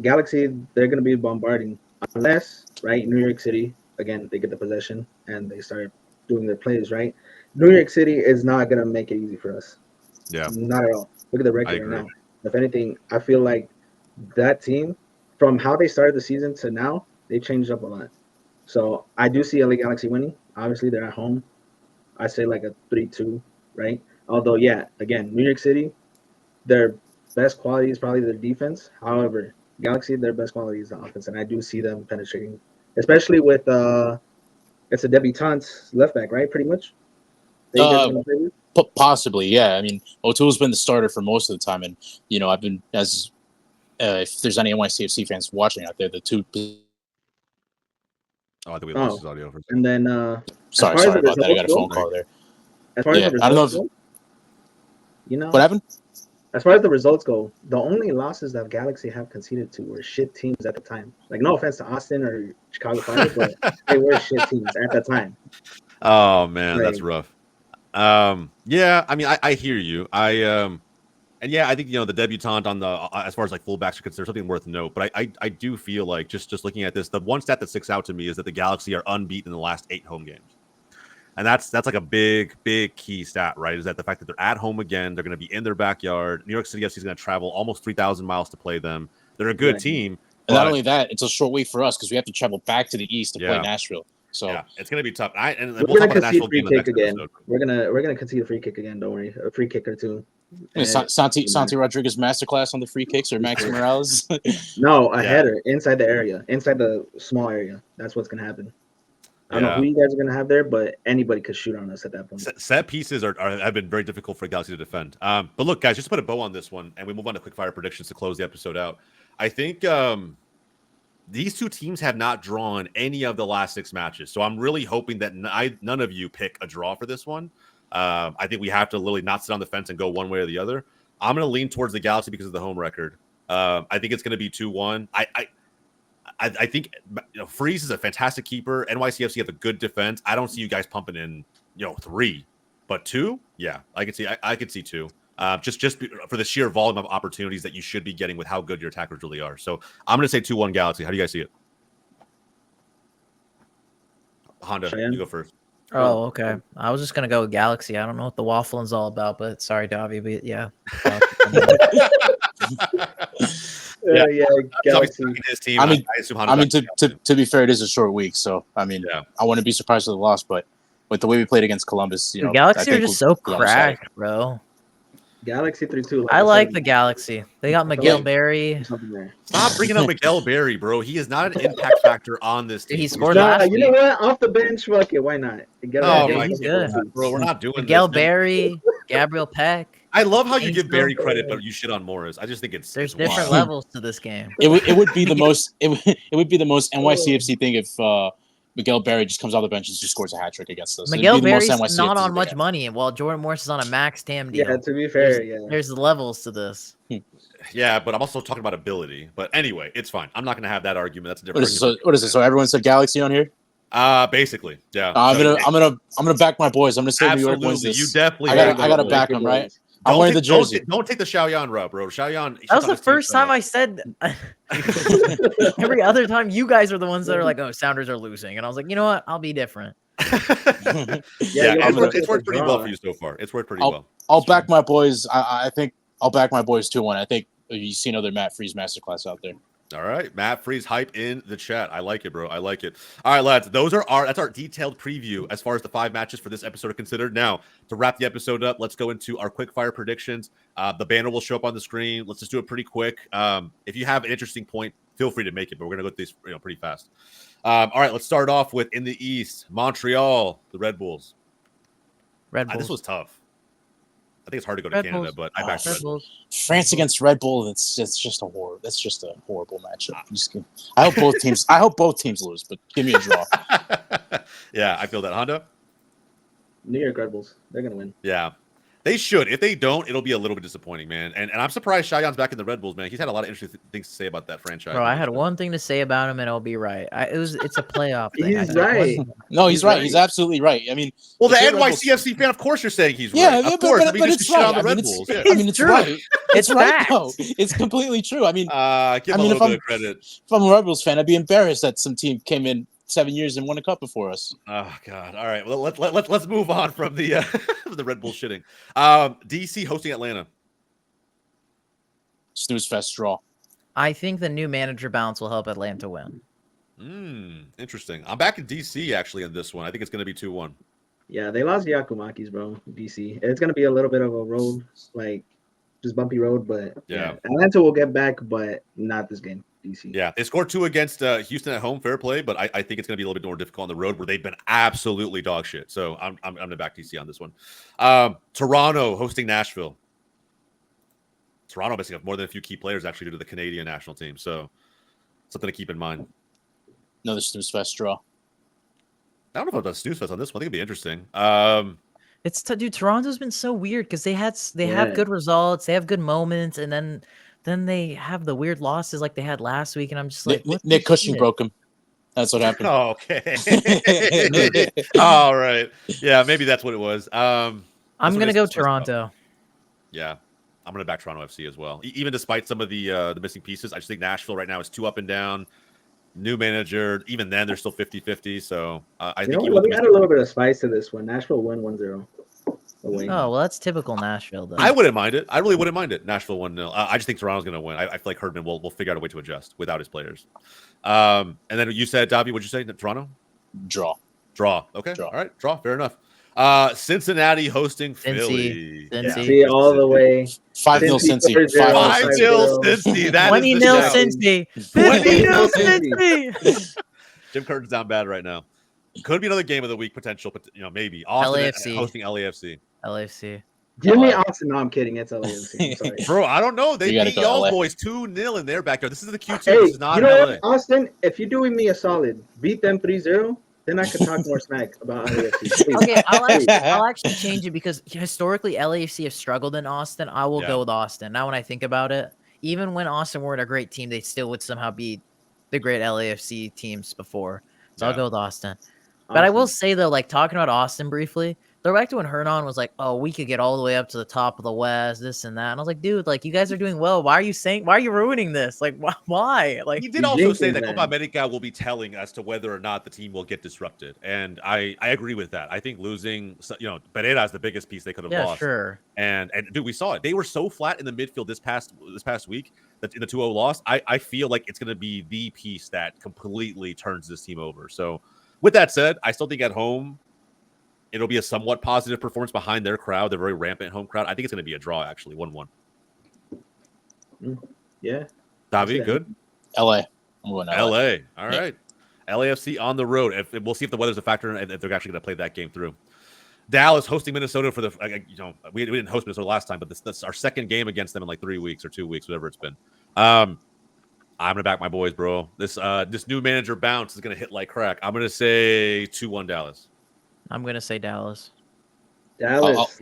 [SPEAKER 4] Galaxy, they're going to be bombarding unless, right, New York City again they get the possession and they start doing their plays, right? New York City is not going to make it easy for us.
[SPEAKER 1] Yeah.
[SPEAKER 4] Not at all. Look at the record right now. If anything, I feel like that team, from how they started the season to now, they changed up a lot. So I do see LA Galaxy winning. Obviously, they're at home. I say like a 3-2, right? Although, yeah, again, New York City, their best quality is probably their defense. However, Galaxy, their best quality is the offense, and I do see them penetrating, especially with it's a debutante left back, right? Pretty much.
[SPEAKER 2] Possibly, yeah. I mean, O'Toole's been the starter for most of the time, and I've been if there's any NYCFC fans watching out there, the two.
[SPEAKER 1] Oh, I think we lost his audio for a second.
[SPEAKER 4] And then,
[SPEAKER 2] sorry about that. I got a phone call there.
[SPEAKER 4] As far as
[SPEAKER 2] I don't know if
[SPEAKER 4] what happened? as far as the results go, the only losses that Galaxy have conceded to were shit teams at the time. Like, no offense to Austin or Chicago Fire, but they were shit teams at the time.
[SPEAKER 1] Oh man, that's
[SPEAKER 4] Right.
[SPEAKER 1] rough. Yeah, I mean, I hear you. And yeah, I think the debutante on the as far as like fullbacks are concerned, something worth note. But I do feel like just looking at this, the one stat that sticks out to me is that the Galaxy are unbeaten in the last 8 home games. And that's like a big key stat, right? Is that the fact that they're at home again, they're going to be in their backyard. New York City FC is going to travel almost 3,000 miles to play them. They're a good
[SPEAKER 4] Right.
[SPEAKER 1] team.
[SPEAKER 2] And not only that, it's a short wait for us because we have to travel back to the east to play Nashville. So
[SPEAKER 1] yeah, it's going to be tough. And
[SPEAKER 4] we're
[SPEAKER 1] we'll talk
[SPEAKER 4] gonna
[SPEAKER 1] about the
[SPEAKER 4] concede
[SPEAKER 1] Nashville
[SPEAKER 4] free
[SPEAKER 1] game in the
[SPEAKER 4] kick
[SPEAKER 1] next
[SPEAKER 4] again.
[SPEAKER 1] episode.
[SPEAKER 4] We're gonna concede a free kick again. Don't worry, a free kick or two.
[SPEAKER 2] Santi Rodriguez masterclass on the free kicks or Maxi Morales?
[SPEAKER 4] No, a header inside the area, inside the small area. That's what's gonna happen. I don't know who you guys are gonna have there, but anybody could shoot on us at that point.
[SPEAKER 1] Set pieces have been very difficult for Galaxy to defend. But look, guys, just to put a bow on this one, and we move on to quick fire predictions to close the episode out. I think these two teams have not drawn any of the last 6 matches, so I'm really hoping that none of you pick a draw for this one. I think we have to literally not sit on the fence and go one way or the other. I'm going to lean towards the Galaxy because of the home record. I think it's going to be 2-1. I think Freeze is a fantastic keeper. NYCFC have a good defense. I don't see you guys pumping in 3, but 2. Yeah, I could see 2. Just for the sheer volume of opportunities that you should be getting with how good your attackers really are. So I'm going to say 2-1 Galaxy. How do you guys see it? Honda,
[SPEAKER 4] Cheyenne?
[SPEAKER 1] you go first.
[SPEAKER 3] Oh, okay. I was just gonna go with Galaxy. I don't know what the waffling's all about, but sorry, Davi, but yeah.
[SPEAKER 4] Galaxy.
[SPEAKER 1] His team.
[SPEAKER 2] I mean,
[SPEAKER 1] assume
[SPEAKER 2] to be fair, it is a short week, so I mean, I wouldn't be surprised with the loss, but with the way we played against Columbus,
[SPEAKER 3] the Galaxy are just so cracked, bro.
[SPEAKER 4] Galaxy 3-2.
[SPEAKER 3] I like the Galaxy. They got Miguel Berry.
[SPEAKER 1] Stop bringing up Miguel Berry, bro. He is not an impact factor on this team.
[SPEAKER 3] He scored last week.
[SPEAKER 4] You know what? Off the bench, fuck it. Why not?
[SPEAKER 3] He's good,
[SPEAKER 1] bro. We're not doing
[SPEAKER 3] Miguel
[SPEAKER 1] this.
[SPEAKER 3] Berry, Gabriel Peck.
[SPEAKER 1] I love how you give Berry credit, but you shit on Morris. I just think
[SPEAKER 3] there's different levels to this game.
[SPEAKER 2] It would be the most it would be the most NYCFC thing if Miguel Berry just comes off the bench and just scores a hat trick against us.
[SPEAKER 3] Miguel Berry's not on much money, while Jordan Morris is on a max TAM deal.
[SPEAKER 4] Yeah, to be fair,
[SPEAKER 3] there's levels to this.
[SPEAKER 1] Yeah, but I'm also talking about ability. But anyway, it's fine. I'm not going to have that argument. That's a different.
[SPEAKER 2] What is it? So everyone said Galaxy on here?
[SPEAKER 1] Basically, yeah.
[SPEAKER 2] I'm gonna back my boys. I'm gonna say New York wins this.
[SPEAKER 1] You definitely.
[SPEAKER 2] I gotta back them, right? I'm wearing the jersey.
[SPEAKER 1] Don't take the Xiaoyan route, bro. Xiaoyan.
[SPEAKER 3] That was the first time I said. Every other time, you guys are the ones that are like, "Oh, Sounders are losing," and I was like, "You know what? I'll be different."
[SPEAKER 1] It's worked pretty well for you so far. It's worked pretty well.
[SPEAKER 2] I'll back my boys. I think I'll back my boys 2-1. I think you see another Matt Freeze masterclass out there.
[SPEAKER 1] All right, Matt Freeze hype in the chat. I like it, bro. I like it. All right, lads. That's our detailed preview as far as the 5 matches for this episode are considered. Now, to wrap the episode up, let's go into our quick fire predictions. The banner will show up on the screen. Let's just do it pretty quick. If you have an interesting point, feel free to make it, but we're gonna go through these pretty fast. All right, let's start off with in the East, Montreal, the Red Bulls. This was tough. I think it's hard to go to Canada, but I backed Red Bulls.
[SPEAKER 2] France against Red Bull. That's just a horrible matchup. I hope both teams lose, but give me a draw.
[SPEAKER 1] Yeah, I feel that. Honda?
[SPEAKER 4] New York Red Bulls. They're gonna win.
[SPEAKER 1] Yeah. They should. If they don't, it'll be a little bit disappointing, man. And I'm surprised Xiaoyan's back in the Red Bulls, man. He's had a lot of interesting things to say about that franchise.
[SPEAKER 3] Bro, I had one thing to say about him, and I'll be right. It's a playoff thing.
[SPEAKER 4] He's right.
[SPEAKER 2] No, he's right. He's absolutely right. I mean,
[SPEAKER 1] well, the NYCFC fan, of course, you're saying he's right.
[SPEAKER 2] Yeah,
[SPEAKER 1] of course.
[SPEAKER 2] But it's right.
[SPEAKER 1] On the Red Bulls.
[SPEAKER 2] I mean, it's right.
[SPEAKER 3] It's
[SPEAKER 2] right. No, it's completely true. I mean,
[SPEAKER 1] give him a little bit of credit.
[SPEAKER 2] If I'm a Red Bulls fan, I'd be embarrassed that some team came in 7 years and won a cup before us.
[SPEAKER 1] Oh God! All right, well let's move on from the the Red Bull shitting. DC hosting Atlanta.
[SPEAKER 2] Snooze fest draw.
[SPEAKER 3] I think the new manager bounce will help Atlanta win.
[SPEAKER 1] Interesting. I'm back in DC actually in this one. I think it's going to be 2-1.
[SPEAKER 4] Yeah, they lost Yakumakis, bro. DC. It's going to be a little bit of a road, like just bumpy road, but yeah, Atlanta will get back, but not this game. DC.
[SPEAKER 1] Yeah, they scored 2 against Houston at home, fair play, but I think it's going to be a little bit more difficult on the road where they've been absolutely dog shit. So I'm going to back DC on this one. Toronto hosting Nashville. Toronto missing up more than a few key players actually due to the Canadian national team, so something to keep in mind.
[SPEAKER 2] Another snooze fest draw.
[SPEAKER 1] I don't know about snooze fest on this one. I think it'd be interesting.
[SPEAKER 3] Dude. Toronto's been so weird because they have
[SPEAKER 4] Yeah.
[SPEAKER 3] good results, they have good moments, and then they have the weird losses like they had last week, and I'm just like, what?
[SPEAKER 2] Nick
[SPEAKER 3] the
[SPEAKER 2] Cushing
[SPEAKER 3] shit?
[SPEAKER 2] broke him. That's what happened.
[SPEAKER 1] Oh, okay. All right. Yeah, maybe that's what it was.
[SPEAKER 3] I'm gonna go Toronto.
[SPEAKER 1] Yeah, I'm gonna back Toronto FC as well. Even despite some of the missing pieces, I just think Nashville right now is too up and down. New manager, even then they're still 50-50. So I
[SPEAKER 4] You
[SPEAKER 1] think
[SPEAKER 4] know
[SPEAKER 1] even
[SPEAKER 4] what?
[SPEAKER 1] with
[SPEAKER 4] Let me add a little bit of spice to this one. Nashville win 1-0 away.
[SPEAKER 3] Oh well, that's typical Nashville though.
[SPEAKER 1] I wouldn't mind it. I really wouldn't mind it. Nashville 1-0. I just think Toronto's going to win. I feel like Herdman will figure out a way to adjust without his players. And then you said, Davi, what'd you say? Toronto?
[SPEAKER 2] Draw.
[SPEAKER 1] Okay.
[SPEAKER 2] Draw.
[SPEAKER 1] All right. Draw. Fair enough. Cincinnati hosting Philly.
[SPEAKER 3] Cincy.
[SPEAKER 4] See all the way.
[SPEAKER 2] 5-0 Cincy.
[SPEAKER 1] 5-0 Cincy. That is
[SPEAKER 3] 20-0
[SPEAKER 1] the shout.
[SPEAKER 3] Cincy.
[SPEAKER 4] 20-0
[SPEAKER 3] Cincy.
[SPEAKER 1] Jim Curtin's down bad right now. Could be another game of the week potential, but maybe. Austin
[SPEAKER 3] LAFC.
[SPEAKER 1] hosting LAFC.
[SPEAKER 3] LAFC.
[SPEAKER 4] Give me Austin. No, I'm kidding. It's LAFC. I'm sorry.
[SPEAKER 1] Bro, I don't know. They
[SPEAKER 2] You gotta
[SPEAKER 1] beat
[SPEAKER 2] go
[SPEAKER 1] y'all
[SPEAKER 2] LA.
[SPEAKER 1] boys 2-0 in their backyard. This is the Q2.
[SPEAKER 4] Hey,
[SPEAKER 1] This is not
[SPEAKER 4] you know
[SPEAKER 1] LA.
[SPEAKER 4] what, Austin? If you're doing me a solid, beat them 3-0, then I could talk more smack about LAFC. Please.
[SPEAKER 3] Okay, I'll actually change it because historically LAFC have struggled in Austin. I will go with Austin. Now when I think about it, even when Austin weren't a great team, they still would somehow beat the great LAFC teams before. So I'll go with Austin. But I will say though, like talking about Austin briefly, they're back to when Hernan was like, "Oh, we could get all the way up to the top of the West, this and that." And I was like, "Dude, like you guys are doing well. Why are you ruining this? Like, why?" Like
[SPEAKER 1] he did also say that Copa America will be telling as to whether or not the team will get disrupted, and I agree with that. I think losing, Pereira is the biggest piece they could have lost.
[SPEAKER 3] Yeah, sure.
[SPEAKER 1] And dude, we saw it. They were so flat in the midfield this past week that in the 2-0 loss, I feel like it's going to be the piece that completely turns this team over. So, with that said, I still think at home it'll be a somewhat positive performance behind their crowd. They're very rampant home crowd. I think it's going to be a draw, actually, 1-1.
[SPEAKER 4] Yeah.
[SPEAKER 1] Davi, good?
[SPEAKER 2] LA. I'm going LA.
[SPEAKER 1] LA. All right. LAFC on the road. We'll see if the weather's a factor and if they're actually going to play that game through. Dallas hosting Minnesota for the, we didn't host Minnesota last time, but that's our second game against them in like 3 weeks or 2 weeks, whatever it's been. I'm gonna back my boys, bro. This new manager bounce is gonna hit like crack. I'm gonna say 2-1 Dallas.
[SPEAKER 3] I'm gonna say Dallas.
[SPEAKER 4] Dallas.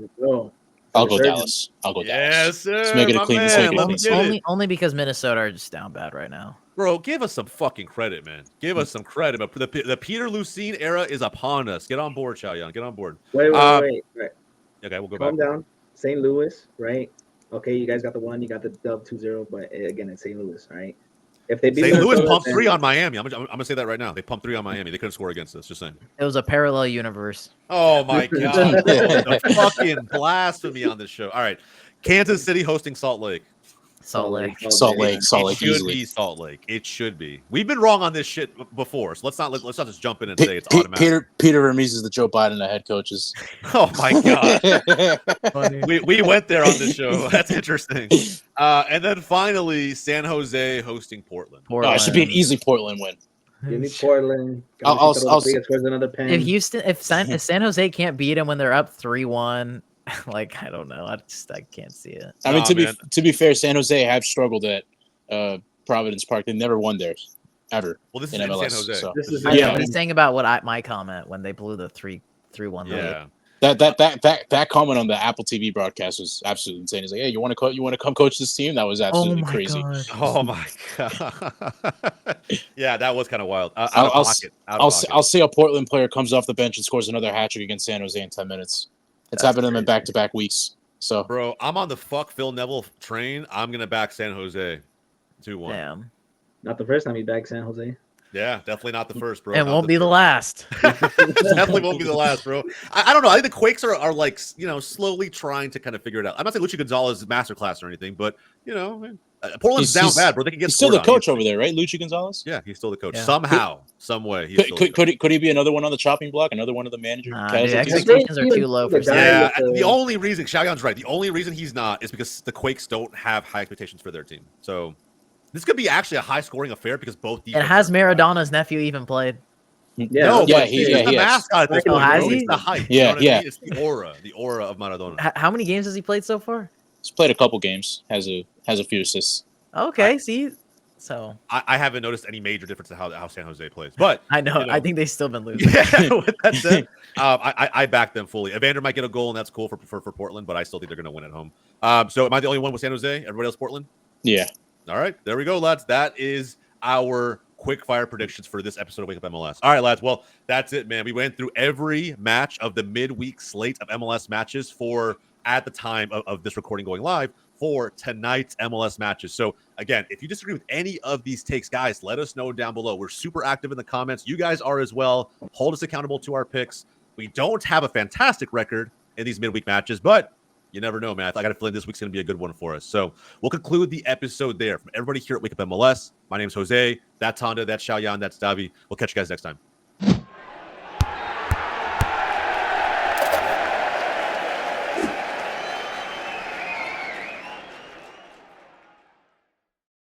[SPEAKER 2] I'll go Dallas.
[SPEAKER 1] Yes, sir.
[SPEAKER 2] Let's make it a clean.
[SPEAKER 3] Only because Minnesota are just down bad right now.
[SPEAKER 1] Bro, give us some fucking credit, man. Give us some credit. But the Peter Lucene era is upon us. Get on board, Xiaoyan. Get on board.
[SPEAKER 4] Wait.
[SPEAKER 1] Okay, we'll go
[SPEAKER 4] Calm
[SPEAKER 1] back.
[SPEAKER 4] down. St. Louis, right? Okay, you guys got the one. You got the dub 2-0, but again, it's St. Louis, right? If they beat
[SPEAKER 1] St. Louis
[SPEAKER 4] Minnesota,
[SPEAKER 1] pumped 3 on Miami. I'm gonna say that right now. They pumped 3 on Miami. They couldn't score against us. Just saying.
[SPEAKER 3] It was a parallel universe.
[SPEAKER 1] Oh my god! The fucking blasphemy on this show. All right, Kansas City hosting Salt Lake.
[SPEAKER 2] Salt Lake.
[SPEAKER 1] It should
[SPEAKER 2] Easily.
[SPEAKER 1] be Salt Lake. It should be. We've been wrong on this shit before, so let's not just jump in and say it's automatic.
[SPEAKER 2] Peter Vermes is the Joe Biden of head coaches.
[SPEAKER 1] Oh my god. we went there on this show. That's interesting. And then finally, San Jose hosting Portland.
[SPEAKER 2] No, it should be an easy Portland win.
[SPEAKER 4] Give me Portland.
[SPEAKER 2] I'll
[SPEAKER 4] another pen.
[SPEAKER 3] If San Jose can't beat them when they're up 3-1, like I don't know, I can't see it.
[SPEAKER 2] I mean, to be fair, San Jose have struggled at Providence Park. They never won theirs ever.
[SPEAKER 1] Well, this is
[SPEAKER 2] in MLS,
[SPEAKER 1] San Jose.
[SPEAKER 2] So.
[SPEAKER 3] He's saying about my comment when they blew the 3-1 lead.
[SPEAKER 1] Yeah.
[SPEAKER 2] That comment on the Apple TV broadcast was absolutely insane. He's like, "Hey, you want to come coach this team?" That was absolutely crazy.
[SPEAKER 3] God.
[SPEAKER 1] Oh my god! Yeah, that was kind of wild.
[SPEAKER 2] I'll see a Portland player comes off the bench and scores another hat trick against San Jose in 10 minutes. It's happened to them in back-to-back weeks. So,
[SPEAKER 1] bro, I'm on the fuck Phil Neville train. I'm gonna back San Jose 2-1.
[SPEAKER 3] Damn.
[SPEAKER 4] Not the first time he backed San Jose.
[SPEAKER 1] Yeah, definitely not the first, bro.
[SPEAKER 3] It won't be the last.
[SPEAKER 1] Definitely won't be the last, bro. I don't know. I think the Quakes are like, slowly trying to kind of figure it out. I'm not saying Luchi Gonzalez is masterclass or anything, but, Portland's down bad, bro. They can get
[SPEAKER 2] he's still the coach over there, right? Luchi Gonzalez?
[SPEAKER 1] Yeah, he's still the coach.
[SPEAKER 3] Yeah.
[SPEAKER 1] Somehow, some way.
[SPEAKER 2] Could he be another one on the chopping block? Another one of the manager?
[SPEAKER 3] Dude, expectations are too low for
[SPEAKER 1] Yeah, the only reason, Xiaoyan's right. The only reason he's not is because the Quakes don't have high expectations for their team. So this could be actually a high-scoring affair because both.
[SPEAKER 3] It has Maradona's nephew even played.
[SPEAKER 1] Yeah, he's the mascot at this point.
[SPEAKER 3] Has
[SPEAKER 1] bro.
[SPEAKER 3] he?
[SPEAKER 1] It's the hype.
[SPEAKER 2] Yeah,
[SPEAKER 1] you know what I mean? It's the aura of Maradona.
[SPEAKER 3] How many games has he played so far?
[SPEAKER 2] He's played a couple games. Has a few assists.
[SPEAKER 3] Okay, see, So
[SPEAKER 1] I haven't noticed any major difference in how San Jose plays. But
[SPEAKER 3] I know,
[SPEAKER 1] you
[SPEAKER 3] I think they've still been losing.
[SPEAKER 1] yeah, with that said, I back them fully. Evander might get a goal, and that's cool for Portland, but I still think they're going to win at home. So am I the only one with San Jose? Everybody else Portland?
[SPEAKER 2] Yeah.
[SPEAKER 1] All right, there we go, lads. That is our quick fire predictions for this episode of Wake Up MLS. All right, lads. Well, that's it, man. We went through every match of the midweek slate of MLS matches for at the time of this recording going live for tonight's MLS matches. So again, if you disagree with any of these takes, guys, let us know down below. We're super active in the comments. You guys are as well. Hold us accountable to our picks. We don't have a fantastic record in these midweek matches, but you never know, man. I got a feeling this week's going to be a good one for us. So we'll conclude the episode there. From everybody here at Wake Up MLS, my name's Jose. That's Honda. That's Xiaoyan. That's Davi. We'll catch you guys next time.